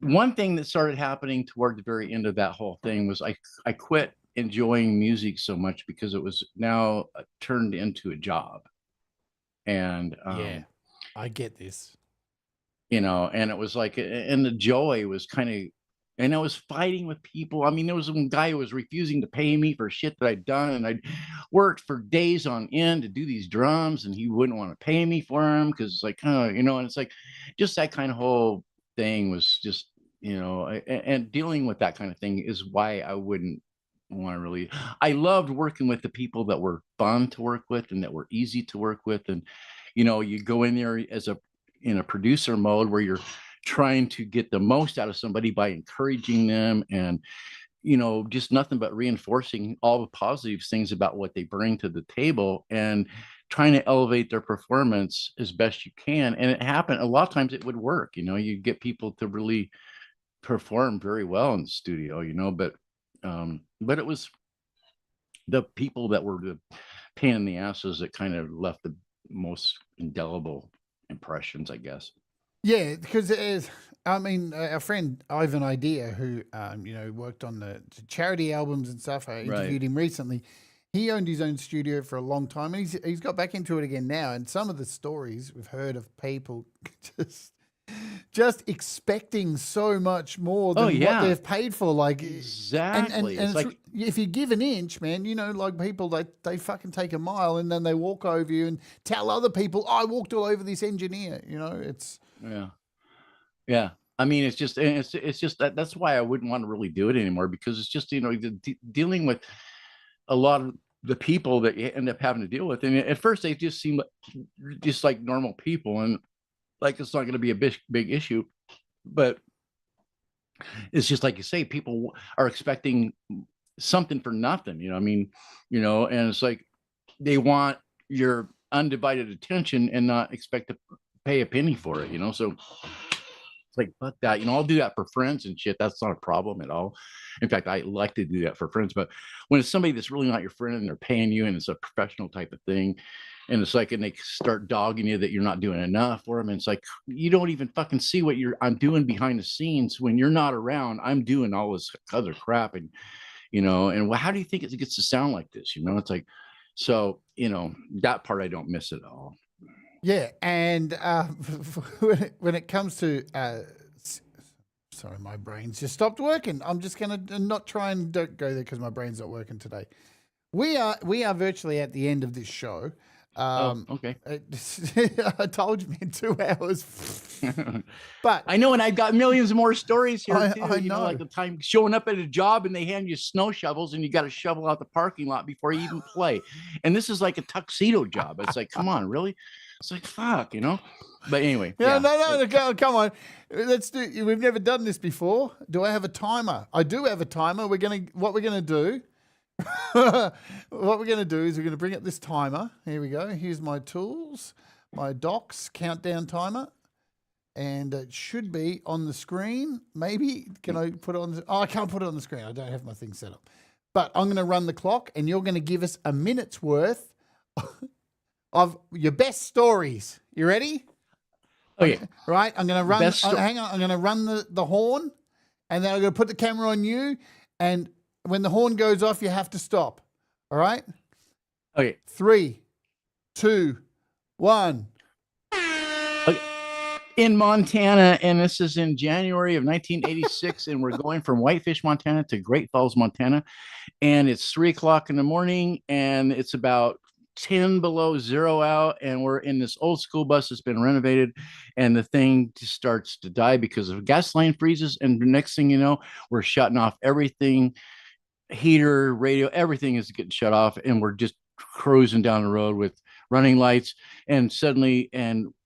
One thing that started happening toward the very end of that whole thing was I quit enjoying music so much, because it was now turned into a job. And I get this. And it was like, and the joy was kind of, and I was fighting with people. I mean, there was one guy who was refusing to pay me for shit that I'd done, and I'd worked for days on end to do these drums, and he wouldn't want to pay me for them because it's like, and it's like, just that kind of whole thing was just, and dealing with that kind of thing is why I wouldn't want to really. I loved working with the people that were fun to work with and that were easy to work with, and you go in there in a producer mode where you're trying to get the most out of somebody by encouraging them and just nothing but reinforcing all the positive things about what they bring to the table and trying to elevate their performance as best you can. And it happened a lot of times. It would work. You get people to really perform very well in the studio, but it was the people that were the pain in the asses that kind of left the most indelible impressions, I guess. Yeah, because our friend Ivan Idea, who worked on the charity albums and stuff, I interviewed him recently. He owned his own studio for a long time, and he's got back into it again now. And some of the stories we've heard of people just expecting so much more than what they've paid for. Like exactly, and it's like if you give an inch, man, like people they fucking take a mile and then they walk over you and tell other people, I walked all over this engineer. It's. Yeah. I mean, it's just that's why I wouldn't want to really do it anymore, because it's just, dealing with a lot of the people that you end up having to deal with. And at first they just seem just like normal people and like, it's not going to be a big issue, but it's just like you say, people are expecting something for nothing, and it's like, they want your undivided attention and not expect to pay a penny for it, so it's like, fuck that, I'll do that for friends and shit. That's not a problem at all. In fact, I like to do that for friends, but when it's somebody that's really not your friend and they're paying you and it's a professional type of thing, and it's like, and they start dogging you that you're not doing enough for them, and it's like, you don't even fucking see what I'm doing behind the scenes. When you're not around, I'm doing all this other crap, and and how do you think it gets to sound like this? It's like, so that part I don't miss at all. Yeah, and when it comes to, sorry, my brain's just stopped working. I'm just gonna not try and don't go there because my brain's not working today. We are virtually at the end of this show. Okay. I told you, man, 2 hours. But I know, and I've got millions more stories here too. I know. Like the time showing up at a job and they hand you snow shovels and you got to shovel out the parking lot before you even play. And this is like a tuxedo job. It's like, come on, really? It's like, fuck, But anyway. Yeah, no, come on. Let's do. We've never done this before. Do I have a timer? I do have a timer. What we're gonna do. What we're going to do is we're going to bring up this timer. Here we go. Here's my tools, my docs countdown timer, and it should be on the screen. Maybe can I put it on? I can't put it on the screen. I don't have my thing set up. But I'm going to run the clock, and you're going to give us a minute's worth of your best stories. You ready? Okay. Right. I'm going to run. Hang on. I'm going to run the horn, and then I'm going to put the camera on you, and when the horn goes off, you have to stop. All right? Okay. 3, 2, 1. Okay. In Montana, and this is in January of 1986, and we're going from Whitefish, Montana to Great Falls, Montana. And it's 3:00 in the morning, and it's about 10 below zero out, and we're in this old school bus that's been renovated, and the thing just starts to die because of gas line freezes. And the next thing you know, we're shutting off everything. Heater, radio, everything is getting shut off, and we're just cruising down the road with running lights, and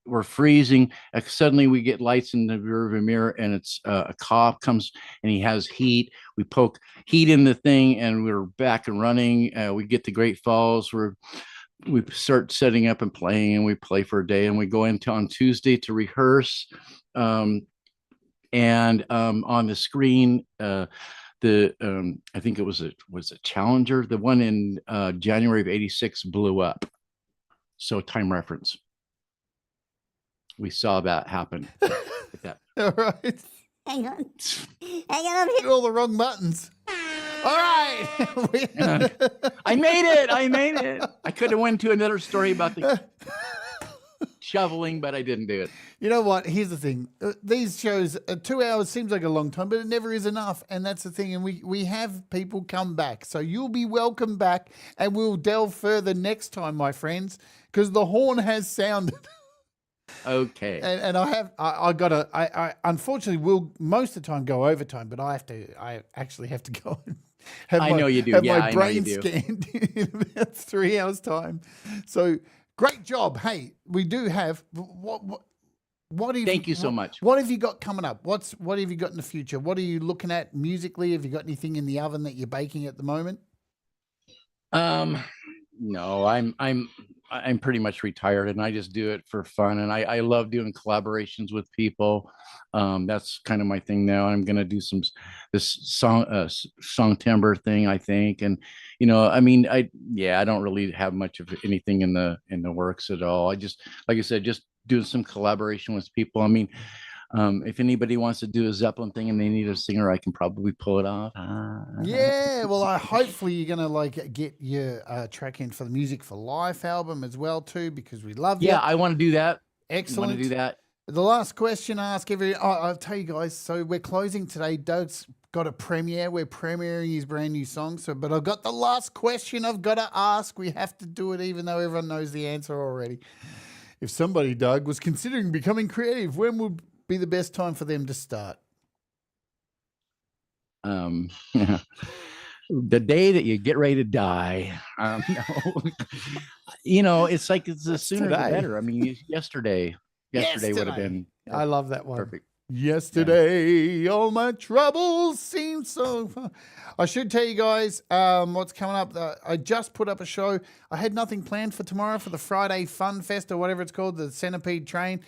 we're freezing. Suddenly we get lights in the rearview mirror, and it's a cop comes and he has heat. We poke heat in the thing, and we're back and running. We get to Great Falls. We start setting up and playing, and we play for a day, and we go into on Tuesday to rehearse. And on the screen, I think it was a Challenger. The one in January of 86 blew up. So time reference. We saw that happen. All right. Hang on. I'm Hit all the wrong buttons. All right. I made it. I could have went to another story about the shoveling, but I didn't do it. You know what? Here's the thing. These shows, 2 hours seems like a long time, but it never is enough. And that's the thing. And we have people come back. So you'll be welcome back, and we'll delve further next time, my friends, because the horn has sounded. Okay. And I unfortunately will most of the time go overtime, but I actually have to go and have I know you do. have Yeah, my I know you brain do. scanned in about 3 hours time. So great job. Hey, we do have what have Thank you so much. What have you got coming up? What have you got in the future? What are you looking at musically? Have you got anything in the oven that you're baking at the moment? No, I'm pretty much retired, and I just do it for fun. And I love doing collaborations with people. That's kind of my thing now. I'm gonna do this song timbre thing, I think. And I mean, I don't really have much of anything in the works at all. I just, like I said, just doing some collaboration with people. I mean, if anybody wants to do a Zeppelin thing and they need a singer, I can probably pull it off. Yeah, well, hopefully you're gonna get your track in for the Music for Life album as well too, because we love you. Yeah, I want to do that. Excellent. I want to do that. The last question I ask I'll tell you guys. So we're closing today. Doug's got a premiere. We're premiering his brand new song. But I've got the last question I've got to ask. We have to do it, even though everyone knows the answer already. If somebody, Doug, was considering becoming creative, when would be the best time for them to start? The day that you get ready to die. No. It's like the sooner the better. I mean, yesterday would have been. I love that one. Perfect. Yesterday, all my troubles seemed so fun. I should tell you guys what's coming up. I just put up a show. I had nothing planned for tomorrow for the Friday Fun Fest or whatever it's called, the Centipede Train.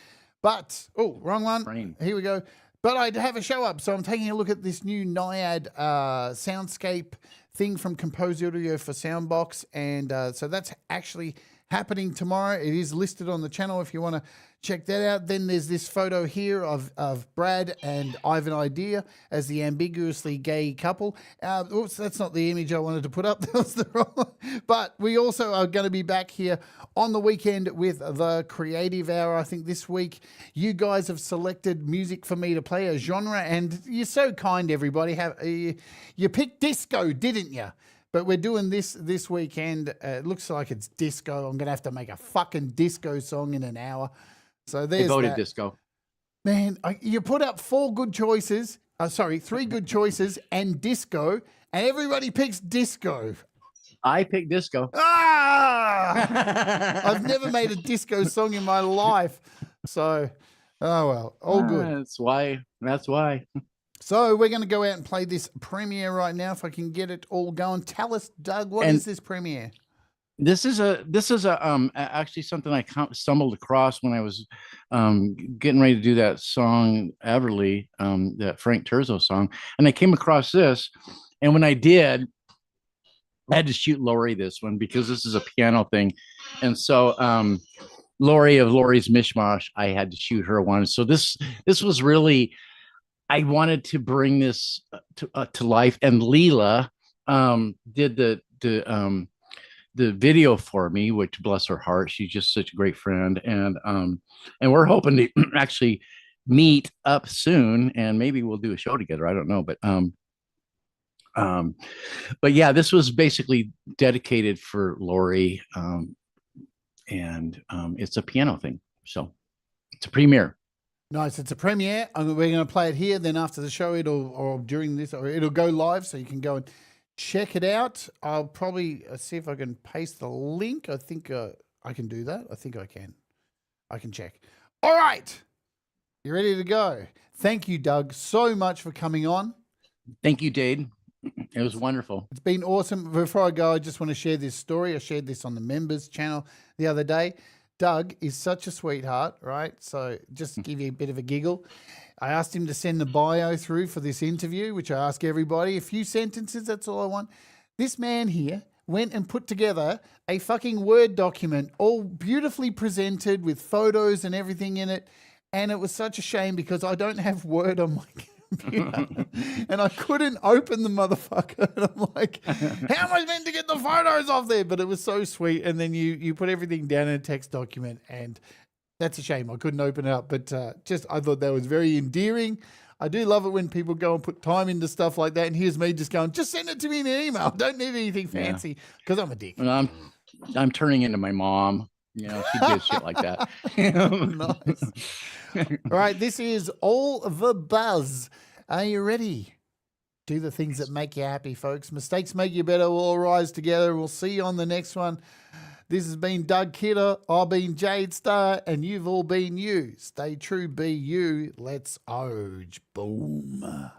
But, wrong one. Train. Here we go. But I have a show up, so I'm taking a look at this new Naiad soundscape thing from Compose Audio for Soundbox. And so that's actually happening tomorrow. It is listed on the channel if you want to check that out. Then there's this photo here of Brad and Ivan Idea as the ambiguously gay couple. Oops, that's not the image I wanted to put up. That was the wrong one. But we also are going to be back here on the weekend with the Creative Hour. I think this week you guys have selected music for me to play, a genre, and you're so kind, everybody. You picked disco, didn't you? But we're doing this weekend. It looks like it's disco. I'm going to have to make a fucking disco song in an hour. So there's Devoted that. disco. Man, you put up 3 good choices and disco, and everybody picks disco. I picked disco. I've never made a disco song in my life. So, oh well, all good. That's why. So we're going to go out and play this premiere right now. If I can get it all going, tell us, Doug, what is this premiere? This is actually something I stumbled across when I was getting ready to do that song Everly, that Frank Turzo song, and I came across this, and when I did, I had to shoot Lori this one because this is a piano thing, and so Lori of Lori's Mishmash, I had to shoot her one. So this was really, I wanted to bring this to life, and Leela did the video for me, which, bless her heart, she's just such a great friend, and we're hoping to actually meet up soon, and maybe we'll do a show together. I don't know, but yeah, this was basically dedicated for Lori, and it's a piano thing, so it's a premiere. Nice. It's a premiere. We're going to play it here. Then after the show, it'll go live, so you can go and check it out. I'll probably see if I can paste the link. I think I can do that. I think I can. I can check. All right. You ready to go? Thank you, Doug, so much for coming on. Thank you, Jade. It was wonderful. It's been awesome. Before I go, I just want to share this story. I shared this on the members channel the other day. Doug is such a sweetheart, right? So just to give you a bit of a giggle, I asked him to send the bio through for this interview, which I ask everybody. A few sentences, that's all I want. This man here went and put together a fucking Word document, all beautifully presented with photos and everything in it. And it was such a shame because I don't have Word on my computer. And I couldn't open the motherfucker. And I'm like, how am I meant to get the photos off there? But it was so sweet. And then you put everything down in a text document, and That's a shame. I couldn't open it up, but I thought that was very endearing. I do love it when people go and put time into stuff like that. And here's me just going, just send it to me in an email. Don't need anything fancy because I'm a dick. And I'm turning into my mom. You know, she did shit like that. Nice. All right, this is All the Buzz. Are you ready? Do the things that make you happy, folks. Mistakes make you better. We'll all rise together. We'll see you on the next one. This has been Doug Kidder. I've been Jade Starr, and you've all been you. Stay true, be you. Let's oge. Boom.